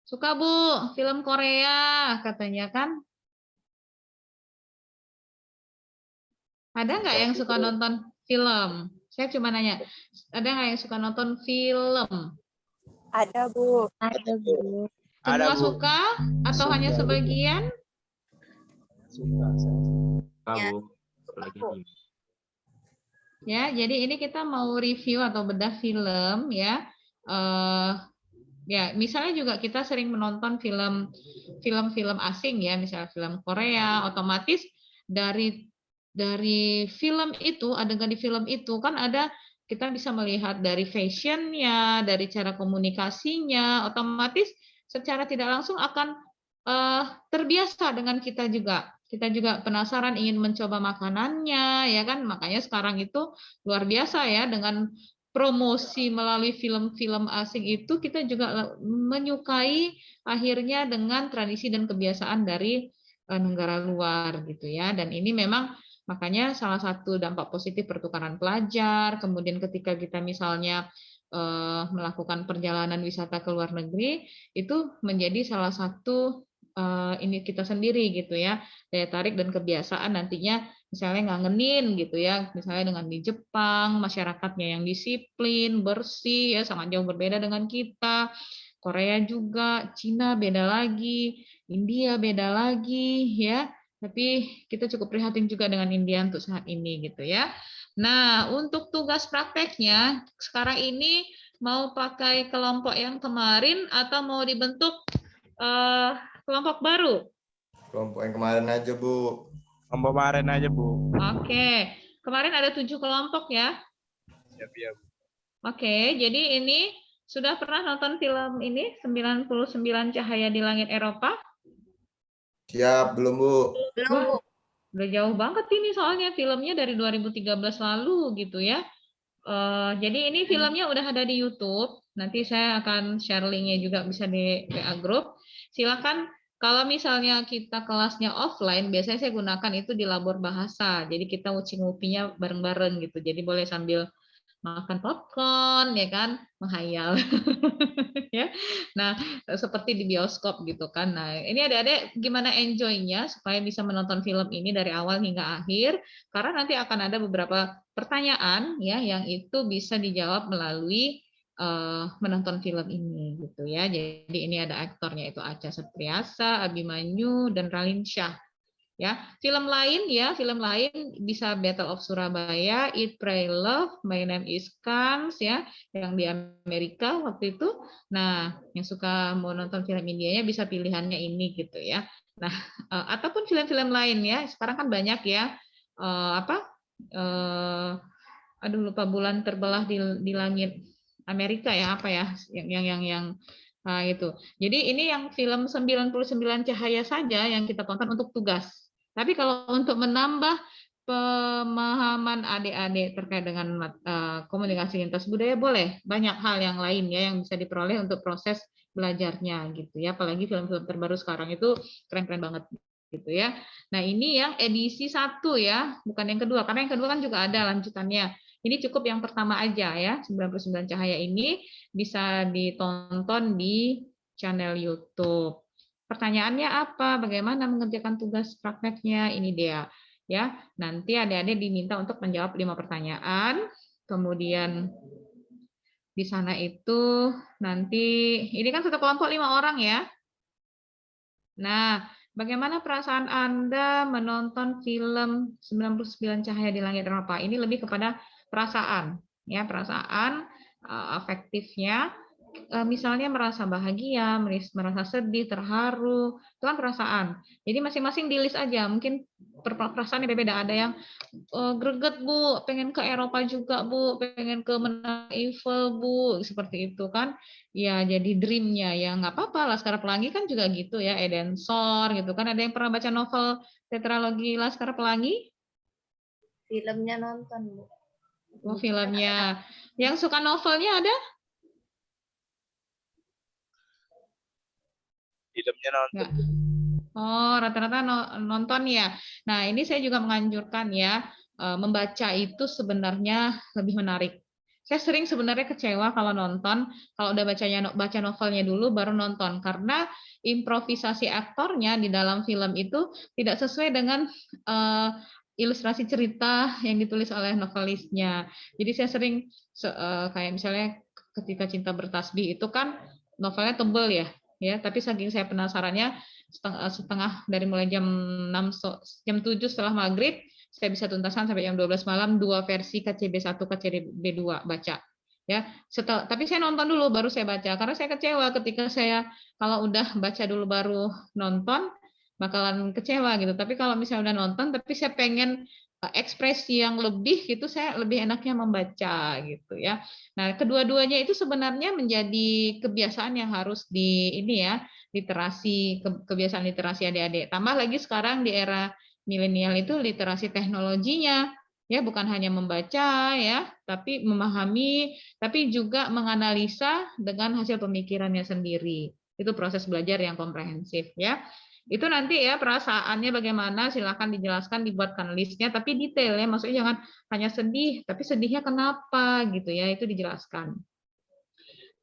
Suka Bu, film Korea katanya kan? Ada nggak yang suka nonton film? Saya cuma nanya, ada nggak yang suka nonton film? Ada, Bu. Ada, Bu. Semua Ada, Bu. suka atau hanya sebagian? Suka. Bu. Lagi. Ya, jadi ini kita mau review atau bedah film ya. Ya, misalnya juga kita sering menonton film-film asing ya, misalnya film Korea, otomatis dari film itu, adegan di film itu kan ada, kita bisa melihat dari fashionnya, dari cara komunikasinya, otomatis secara tidak langsung akan terbiasa dengan kita juga. Kita juga penasaran ingin mencoba makanannya, ya kan? Makanya sekarang itu luar biasa ya, dengan promosi melalui film-film asing itu kita juga menyukai akhirnya dengan tradisi dan kebiasaan dari negara luar gitu ya. Dan ini memang makanya salah satu dampak positif pertukaran pelajar, kemudian ketika kita misalnya melakukan perjalanan wisata ke luar negeri, itu menjadi salah satu ini kita sendiri gitu ya, daya tarik dan kebiasaan nantinya misalnya ngangenin gitu ya, misalnya dengan di Jepang masyarakatnya yang disiplin, bersih ya, sangat jauh berbeda dengan kita. Korea juga, Cina beda lagi, India beda lagi ya. Tapi kita cukup prihatin juga dengan India untuk saat ini gitu ya. Nah, untuk tugas prakteknya sekarang ini mau pakai kelompok yang kemarin atau mau dibentuk kelompok baru? Kelompok yang kemarin aja, Bu. Kelompok kemarin aja, Bu. Oke. Kemarin ada 7 kelompok ya? Siap, ya, Bu. Oke, jadi ini sudah pernah nonton film ini 99 Cahaya di Langit Eropa? Siap, belum, Bu? Belum, Bu. Udah jauh banget ini soalnya filmnya dari 2013 lalu gitu ya. Jadi ini filmnya udah ada di YouTube. Nanti saya akan share linknya juga, bisa di WA Group. Silakan kalau misalnya kita kelasnya offline, biasanya saya gunakan itu di labor bahasa. Jadi kita nguci-ngupinya bareng-bareng gitu. Jadi boleh sambil makan popcorn ya kan, menghayal. Ya. Nah, seperti di bioskop gitu kan. Nah, ini adik-adik gimana enjoy-nya supaya bisa menonton film ini dari awal hingga akhir, karena nanti akan ada beberapa pertanyaan ya yang itu bisa dijawab melalui menonton film ini gitu ya. Jadi ini ada aktornya itu Acha Septriasa, Abimanyu dan Raline Shah. Ya, film lain bisa Battle of Surabaya, Eat Pray Love, My Name is Kans ya, yang di Amerika waktu itu. Nah, yang suka mau nonton film Indianya bisa pilihannya ini gitu ya. Nah, ataupun film-film lain ya. Sekarang kan banyak ya aduh lupa, Bulan Terbelah di Langit Amerika ya, apa ya yang itu. Jadi ini yang film 99 Cahaya saja yang kita tonton untuk tugas. Tapi kalau untuk menambah pemahaman adik-adik terkait dengan komunikasi lintas budaya, boleh banyak hal yang lain ya yang bisa diperoleh untuk proses belajarnya gitu ya. Apalagi film-film terbaru sekarang itu keren-keren banget gitu ya. Nah, ini yang edisi 1 ya, bukan yang kedua, karena yang kedua kan juga ada lanjutannya. Ini cukup yang pertama aja ya, 99 Cahaya ini bisa ditonton di channel YouTube. Pertanyaannya apa? Bagaimana mengerjakan tugas prakteknya? Ini dia ya. Nanti adik-adik diminta untuk menjawab 5 pertanyaan. Kemudian di sana itu nanti ini kan satu kelompok 5 orang ya. Nah, bagaimana perasaan Anda menonton film 99 Cahaya di Langit Eropa? Ini lebih kepada perasaan ya, perasaan afektifnya. Misalnya merasa bahagia, merasa sedih, terharu, itu kan perasaan. Jadi masing-masing di list aja, mungkin perasaannya beda-beda. Ada yang greget Bu, pengen ke Eropa juga Bu, pengen ke Menara Eiffel Bu, seperti itu kan. Ya jadi dreamnya ya nggak apa-apa. Laskar Pelangi kan juga gitu ya, Eden Sor gitu kan. Ada yang pernah baca novel tetralogi Laskar Pelangi? Filmnya nonton Bu. Oh filmnya. Yang suka novelnya ada? Filmnya nonton. Oh, rata-rata nonton ya. Nah, ini saya juga menganjurkan ya, membaca itu sebenarnya lebih menarik. Saya sering sebenarnya kecewa kalau nonton, kalau udah baca novelnya dulu baru nonton, karena improvisasi aktornya di dalam film itu tidak sesuai dengan ilustrasi cerita yang ditulis oleh novelisnya. Jadi saya sering kayak misalnya Ketika Cinta Bertasbih itu kan novelnya tebel ya. Tapi saking saya penasarannya setengah dari mulai jam 7 setelah maghrib saya bisa tuntaskan sampai jam 12 malam 2 versi KCB1 KCB2 baca. Ya, tapi saya nonton dulu baru saya baca karena saya kecewa ketika saya kalau udah baca dulu baru nonton bakalan kecewa gitu. Tapi kalau misalnya udah nonton tapi saya pengen ekspresi yang lebih gitu, saya lebih enaknya membaca gitu ya. Nah, kedua-duanya itu sebenarnya menjadi kebiasaan yang harus literasi, kebiasaan literasi adik-adik. Tambah lagi sekarang di era milenial itu literasi teknologinya ya, bukan hanya membaca ya, tapi memahami, tapi juga menganalisa dengan hasil pemikirannya sendiri. Itu proses belajar yang komprehensif ya. Itu nanti ya perasaannya bagaimana silahkan dijelaskan, dibuatkan listnya, tapi detail ya, maksudnya jangan hanya sedih, tapi sedihnya kenapa gitu ya, itu dijelaskan.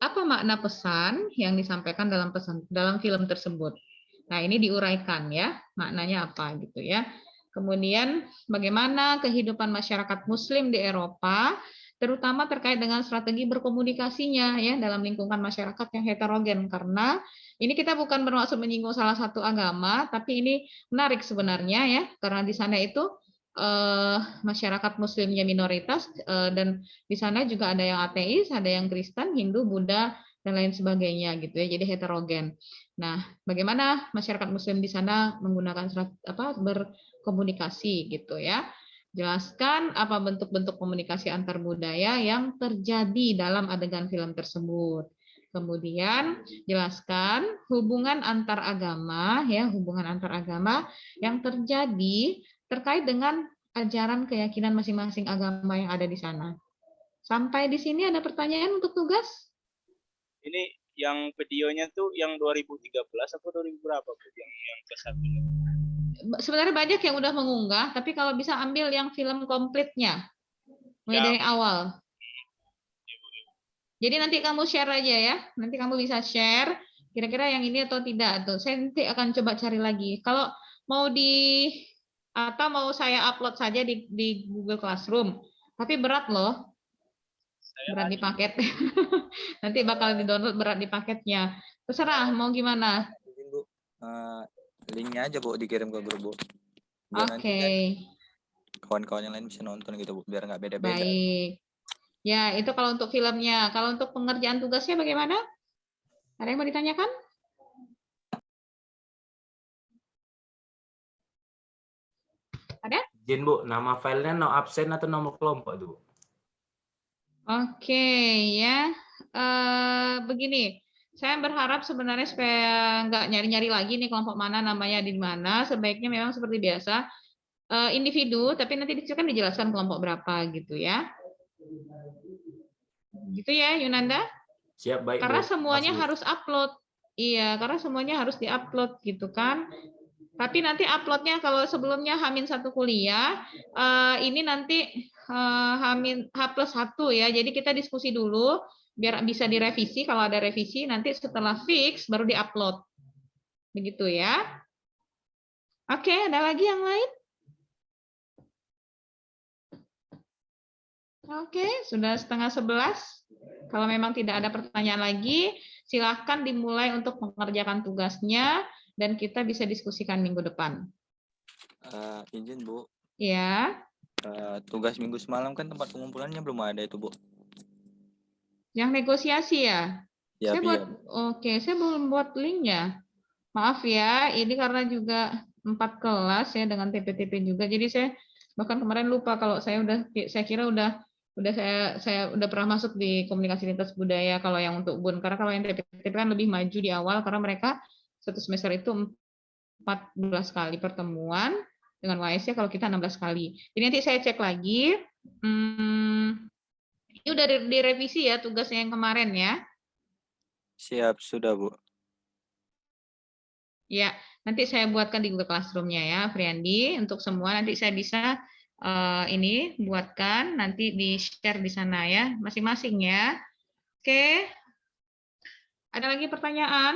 Apa makna pesan yang disampaikan dalam film tersebut? Nah ini diuraikan ya, maknanya apa gitu ya. Kemudian bagaimana kehidupan masyarakat Muslim di Eropa, terutama terkait dengan strategi berkomunikasinya ya dalam lingkungan masyarakat yang heterogen, karena ini kita bukan bermaksud menyinggung salah satu agama, tapi ini menarik sebenarnya ya, karena di sana itu masyarakat Muslimnya minoritas dan di sana juga ada yang ateis, ada yang Kristen, Hindu, Buddha dan lain sebagainya gitu ya. Jadi heterogen. Nah, bagaimana masyarakat Muslim di sana menggunakan berkomunikasi gitu ya. Jelaskan apa bentuk-bentuk komunikasi antar budaya yang terjadi dalam adegan film tersebut. Kemudian jelaskan hubungan antar agama ya, hubungan antar agama yang terjadi terkait dengan ajaran keyakinan masing-masing agama yang ada di sana. Sampai di sini ada pertanyaan untuk tugas? Ini yang videonya tuh yang 2013 atau 2000 berapa yang ke satunya? Sebenarnya banyak yang udah mengunggah, tapi kalau bisa ambil yang film komplitnya, mulai dari awal. Jadi nanti kamu share aja ya, nanti kamu bisa share kira-kira yang ini atau tidak. Tuh, saya nanti akan coba cari lagi. Kalau mau atau mau saya upload saja di Google Classroom, tapi berat loh, berat di paket. Nanti bakal di-download berat di paketnya. Terserah mau gimana. Linknya aja Bu dikirim ke grup Bu. Oke. Kawan-kawan yang lain bisa nonton gitu Bu, biar nggak beda-beda. Baik. Ya itu kalau untuk filmnya. Kalau untuk pengerjaan tugasnya bagaimana? Ada yang mau ditanyakan? Ada? Izin Bu, nama filenya no absen atau nomor kelompok itu? Oke ya, begini. Saya berharap sebenarnya supaya nggak nyari-nyari lagi nih kelompok mana namanya di mana. Sebaiknya memang seperti biasa individu, tapi nanti kan dijelaskan kelompok berapa gitu ya. Gitu ya, Yunanda? Siap, baik. Karena Bu. semuanya Masih, harus upload. Iya, karena semuanya harus diupload gitu kan. Tapi nanti uploadnya kalau sebelumnya H-1 kuliah, ini nanti H+1 ya. Jadi kita diskusi dulu biar bisa direvisi. Kalau ada revisi nanti setelah fix baru diupload. Begitu ya. Oke, ada lagi yang lain? Oke, sudah 10:30. Kalau memang tidak ada pertanyaan lagi, silahkan dimulai untuk mengerjakan tugasnya dan kita bisa diskusikan minggu depan. Izin Bu. Ya. Tugas minggu semalam kan tempat pengumpulannya belum ada itu Bu. Yang negosiasi ya? Ya, saya belum buat linknya. Maaf ya, ini karena juga 4 kelas ya dengan TP-TP juga. Jadi saya bahkan kemarin lupa kalau saya kira udah saya udah pernah masuk di komunikasi lintas budaya kalau yang untuk BUN, karena kalau yang TP kan lebih maju di awal karena mereka satu semester itu 14 kali pertemuan dengan WAS-nya, kalau kita 16 kali. Jadi nanti saya cek lagi. Ini udah direvisi ya tugasnya yang kemarin ya. Siap, sudah Bu. Ya, nanti saya buatkan di Google Classroom-nya ya, Friandi, untuk semua nanti saya bisa ini buatkan, nanti di-share di sana ya, masing-masing ya. Oke. Ada lagi pertanyaan?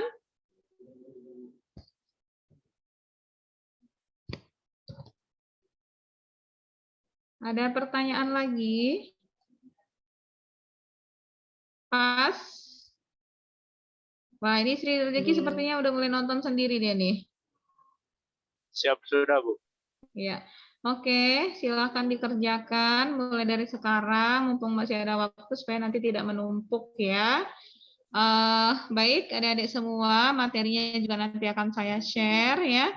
Ada pertanyaan lagi? Pas. Wah, ini Sri Rezeki sepertinya udah mulai nonton sendiri dia nih. Siap sudah, Bu. Ya, oke, silahkan dikerjakan mulai dari sekarang, mumpung masih ada waktu supaya nanti tidak menumpuk ya. Baik, adik-adik semua, materinya juga nanti akan saya share ya.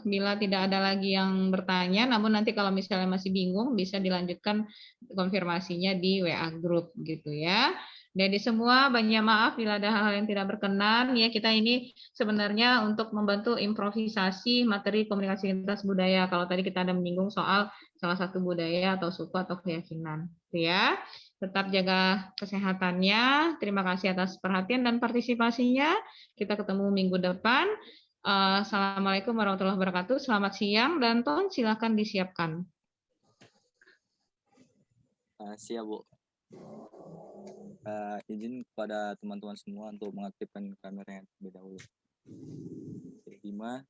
Bila tidak ada lagi yang bertanya, namun nanti kalau misalnya masih bingung bisa dilanjutkan konfirmasinya di WA group gitu ya. Jadi semua banyak maaf bila ada hal-hal yang tidak berkenan ya, kita ini sebenarnya untuk membantu improvisasi materi komunikasi lintas budaya. Kalau tadi kita ada menyinggung soal salah satu budaya atau suku atau keyakinan ya. Tetap jaga kesehatannya. Terima kasih atas perhatian dan partisipasinya. Kita ketemu minggu depan. Assalamualaikum warahmatullahi wabarakatuh. Selamat siang dan Ton silakan disiapkan. Siap, Bu. Izin kepada teman-teman semua untuk mengaktifkan kameranya terlebih dahulu. Hima,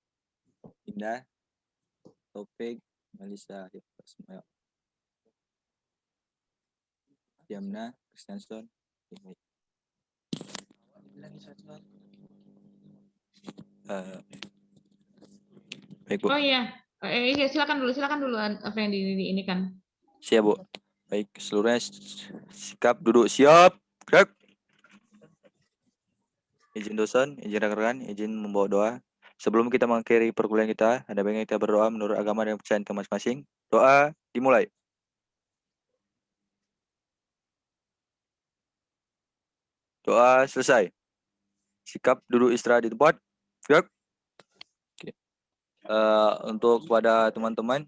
Indah, Topik, Melisa, Yamna, Kristianson. Baik, Bu. Oh iya, silakan dulu apa yang ini kan. Siap, Bu. Baik, seluruhnya sikap duduk siap. Gerak. Izin dosen, izin rekan-rekan, izin membawa doa. Sebelum kita mengakhiri perkuliahan kita, ada baiknya kita berdoa menurut agama dan kepercayaan kita masing-masing. Doa dimulai. Doa selesai. Sikap duduk istirahat di tempat. Gerak. Oke. Untuk kepada teman-teman,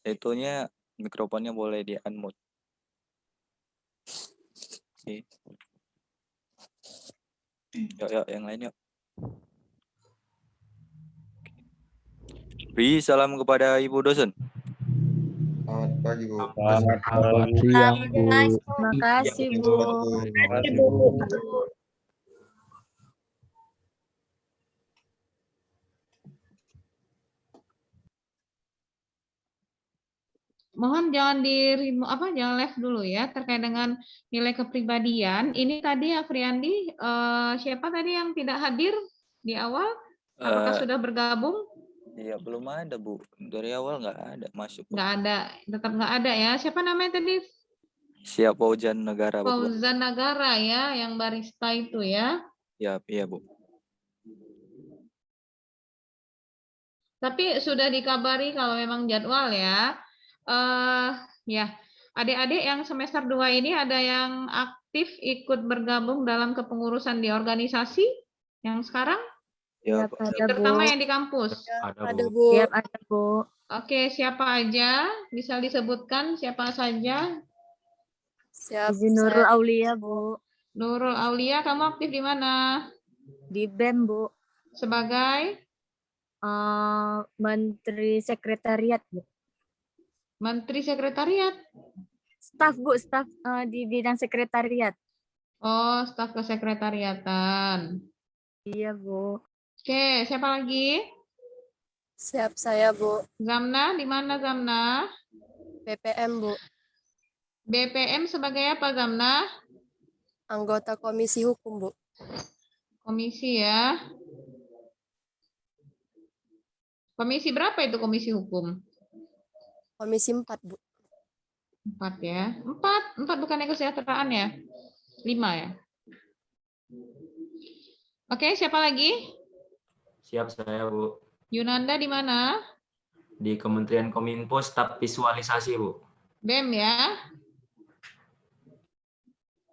itunya mikrofonnya boleh di unmute. Oke. Yuk, yang lain yuk. Beri salam kepada Ibu dosen. Selamat pagi, Bu. Selamat siang, Bu. Terima kasih, Bu. Terima kasih, Bu. Mohon jangan jangan live dulu ya terkait dengan nilai kepribadian. Ini tadi Afriandi, siapa tadi yang tidak hadir di awal? Apakah sudah bergabung? Iya, belum ada, Bu. Dari awal nggak ada masuk. Nggak ada, tetap nggak ada ya. Siapa namanya tadi? Siap Fauzan Negara, Bu. Fauzan Negara ya, yang barista itu ya. Ya, iya, Bu. Tapi sudah dikabari kalau memang jadwal ya. Ya, adik-adik yang semester 2 ini ada yang aktif ikut bergabung dalam kepengurusan di organisasi yang sekarang? Ya, terutama yang di kampus. Ada, Bu. Siap, ada, Bu. Oke, siapa aja? Bisa disebutkan siapa saja? Siap. Izin Nurul Aulia, Bu. Nurul Aulia, kamu aktif di mana? Di BEM, Bu. Sebagai? Menteri Sekretariat, Bu. Menteri Sekretariat? Staf, Bu. Staf di bidang sekretariat. Oh, staf kesekretariatan. Iya, Bu. Oke, siapa lagi? Siap saya, Bu. Zamna, di mana Zamna? BPM, Bu. BPM sebagai apa, Zamna? Anggota Komisi Hukum, Bu. Komisi ya. Komisi berapa itu komisi hukum? Komisi 4, Bu. 4 ya. 4 bukannya kesejahteraan ya? 5 ya. Oke, siapa lagi? Siap saya, Bu. Yunanda di mana? Di Kementerian Kominfo, staf visualisasi, Bu. BEM ya.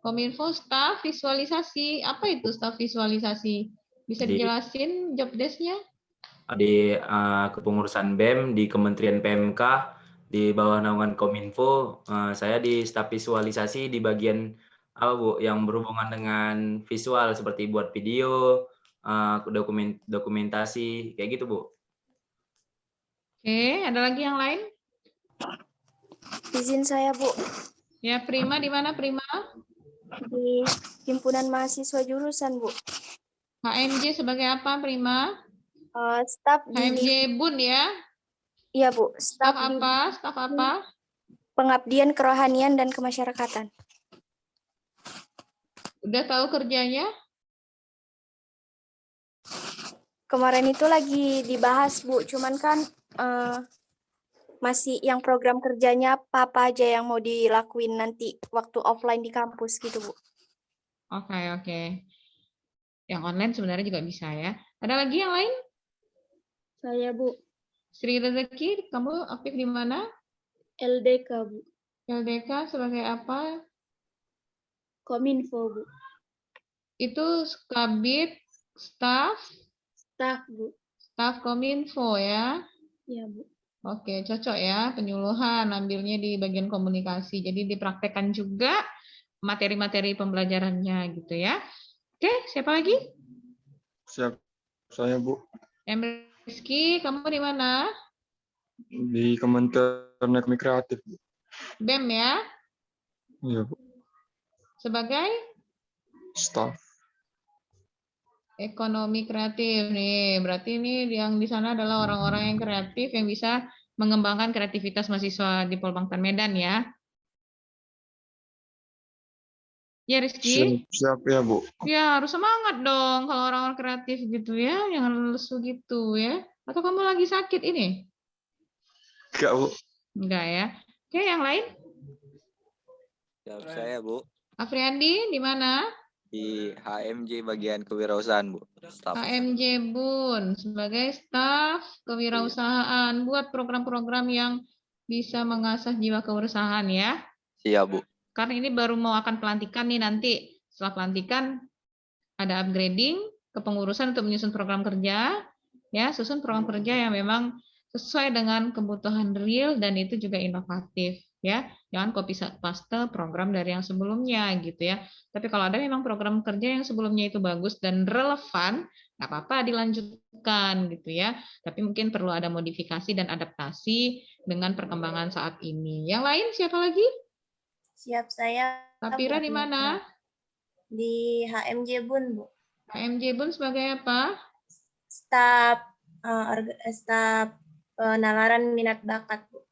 Kominfo staf visualisasi. Apa itu staf visualisasi? Bisa dijelasin job desk-nya? Di kepengurusan BEM di Kementerian PMK di bawah naungan Kominfo, saya di staf visualisasi di bagian apa, Bu, yang berhubungan dengan visual seperti buat video, dokumentasi kayak gitu, Bu. Oke, ada lagi yang lain? Izin saya, Bu. Ya, Prima di mana, Prima? Di Himpunan Mahasiswa Jurusan, Bu. HMJ sebagai apa, Prima? Staf HMJ Bun ya? Iya, Bu. Staf apa? Staf apa? Pengabdian kerohanian dan kemasyarakatan. Udah tahu kerjanya? Kemarin itu lagi dibahas, Bu. Cuman kan masih yang program kerjanya apa aja yang mau dilakuin nanti waktu offline di kampus gitu, Bu. Oke. Yang online sebenarnya juga bisa ya. Ada lagi yang lain? Saya, Bu. Sri Rezeki, kamu aktif di mana? LDK, Bu. LDK sebagai apa? Kominfo, Bu. Itu Kabid, staf? Staf, Bu. Staf Kominfo ya? Iya, Bu. Oke, cocok ya penyuluhan, ambilnya di bagian komunikasi. Jadi dipraktekkan juga materi-materi pembelajarannya gitu ya. Oke, siapa lagi? Siap, saya Bu. Rizky, kamu di mana? Di Kementerian Ekonomi Kreatif, Bu. BEM ya? Iya, Bu. Sebagai? Staff. Ekonomi kreatif nih. Berarti ini yang di sana adalah orang-orang yang kreatif yang bisa mengembangkan kreativitas mahasiswa di Polbangtan Medan ya. Ya Rizky? Siap ya, Bu. Ya harus semangat dong kalau orang-orang kreatif gitu ya, jangan lesu gitu ya. Atau kamu lagi sakit ini? Enggak, Bu. Enggak ya. Oke, yang lain? Siap saya, Bu. Afriandi di mana? Di HMJ bagian kewirausahaan, Bu. Staff. HMJ Bun sebagai staf kewirausahaan, buat program-program yang bisa mengasah jiwa kewirausahaan ya. Iya, Bu. Karena ini baru mau akan pelantikan nih nanti. Setelah pelantikan ada upgrading kepengurusan untuk menyusun program kerja, ya, susun program kerja yang memang sesuai dengan kebutuhan real dan itu juga inovatif, ya. Jangan copy paste program dari yang sebelumnya gitu ya. Tapi kalau ada memang program kerja yang sebelumnya itu bagus dan relevan, nggak apa-apa dilanjutkan gitu ya. Tapi mungkin perlu ada modifikasi dan adaptasi dengan perkembangan saat ini. Yang lain siapa lagi? Siap, saya. Sapira di mana? Di HMJ Bun, Bu. HMJ Bun sebagai apa? Staf penalaran minat bakat, Bu.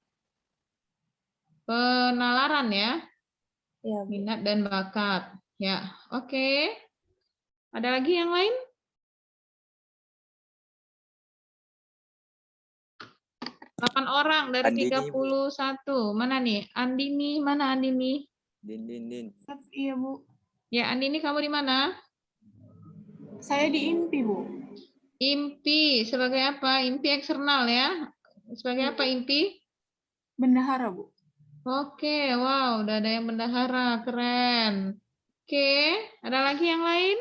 Penalaran ya? Ya, Bu. Minat dan bakat. Ya, oke. Ada lagi yang lain? Delapan orang dari Andini, 31. Mana nih? Andini, mana Andini? Din. Iya, Bu. Ya, Andini kamu di mana? Saya di IMPI, Bu. IMPI sebagai apa? IMPI eksternal ya? Sebagai apa IMPI? Bendahara, Bu. Oke, wow, udah ada yang bendahara, keren. Oke, ada lagi yang lain?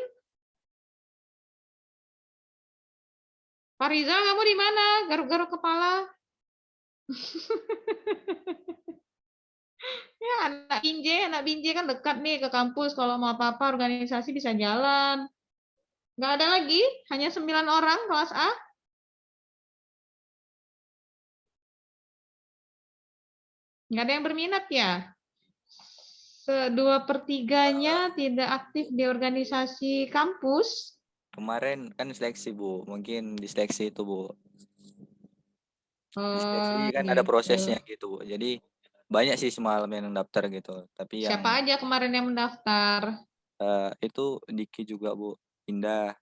Fariza, kamu di mana? Garuk-garuk kepala. Ya, anak Binjai kan dekat nih ke kampus. Kalau mau apa-apa organisasi bisa jalan. Nggak ada lagi? Hanya 9 orang kelas A? Nggak ada yang berminat ya? 2/3-nya tidak aktif di organisasi kampus. Kemarin kan seleksi, Bu. Mungkin di seleksi itu, Bu. Di seleksi kan ada prosesnya gitu, Bu. Jadi banyak sih semalam yang daftar gitu. Tapi yang siapa aja kemarin yang mendaftar? Itu Diki juga, Bu. Indah.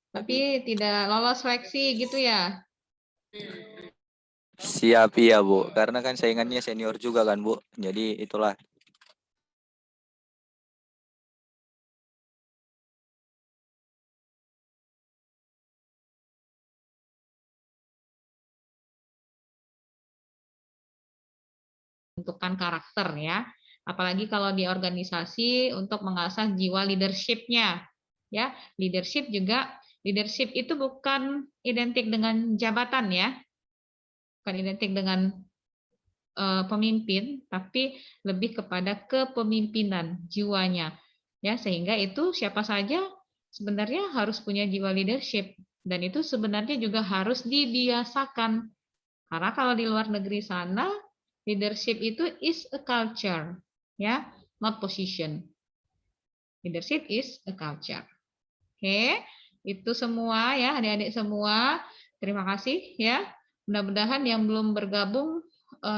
Tapi tidak lolos seleksi gitu ya? Siap iya, Bu. Karena kan saingannya senior juga kan, Bu. Jadi itulah. Bentukan karakter ya. Apalagi kalau di organisasi untuk mengasah jiwa leadership-nya. Ya, leadership itu bukan identik dengan jabatan ya. Bukan identik dengan pemimpin, tapi lebih kepada kepemimpinan jiwanya. Ya, sehingga itu siapa saja sebenarnya harus punya jiwa leadership dan itu sebenarnya juga harus dibiasakan. Karena kalau di luar negeri sana leadership itu is a culture, ya, not position. Leadership is a culture. Oke, itu semua ya adik-adik semua. Terima kasih ya. Mudah-mudahan yang belum bergabung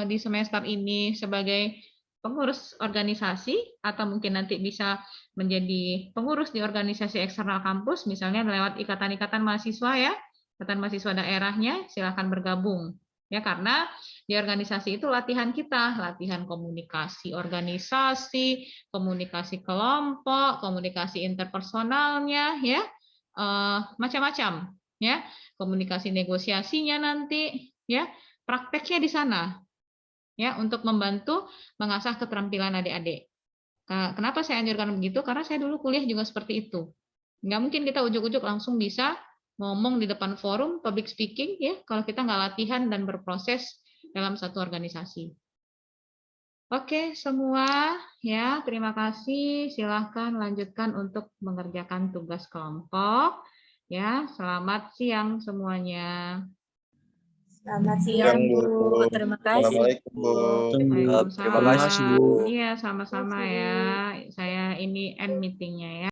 di semester ini sebagai pengurus organisasi atau mungkin nanti bisa menjadi pengurus di organisasi eksternal kampus, misalnya lewat ikatan-ikatan mahasiswa ya, ikatan mahasiswa daerahnya, silakan bergabung. Ya, karena di organisasi itu latihan kita, latihan komunikasi organisasi, komunikasi kelompok, komunikasi interpersonalnya ya, macam-macam ya, komunikasi negosiasinya nanti ya, prakteknya di sana ya, untuk membantu mengasah keterampilan adik-adik. Kenapa saya anjurkan begitu? Karena saya dulu kuliah juga seperti itu. Nggak mungkin kita ujuk-ujuk langsung bisa ngomong di depan forum public speaking ya, kalau kita nggak latihan dan berproses dalam satu organisasi. Oke, semua ya, terima kasih. Silahkan lanjutkan untuk mengerjakan tugas kelompok. Ya, selamat siang semuanya. Selamat siang, siang, Bu. Terima kasih. Assalamualaikum, Bu. Terima kasih, Bu. Iya, sama-sama ya. Saya ini end meetingnya ya.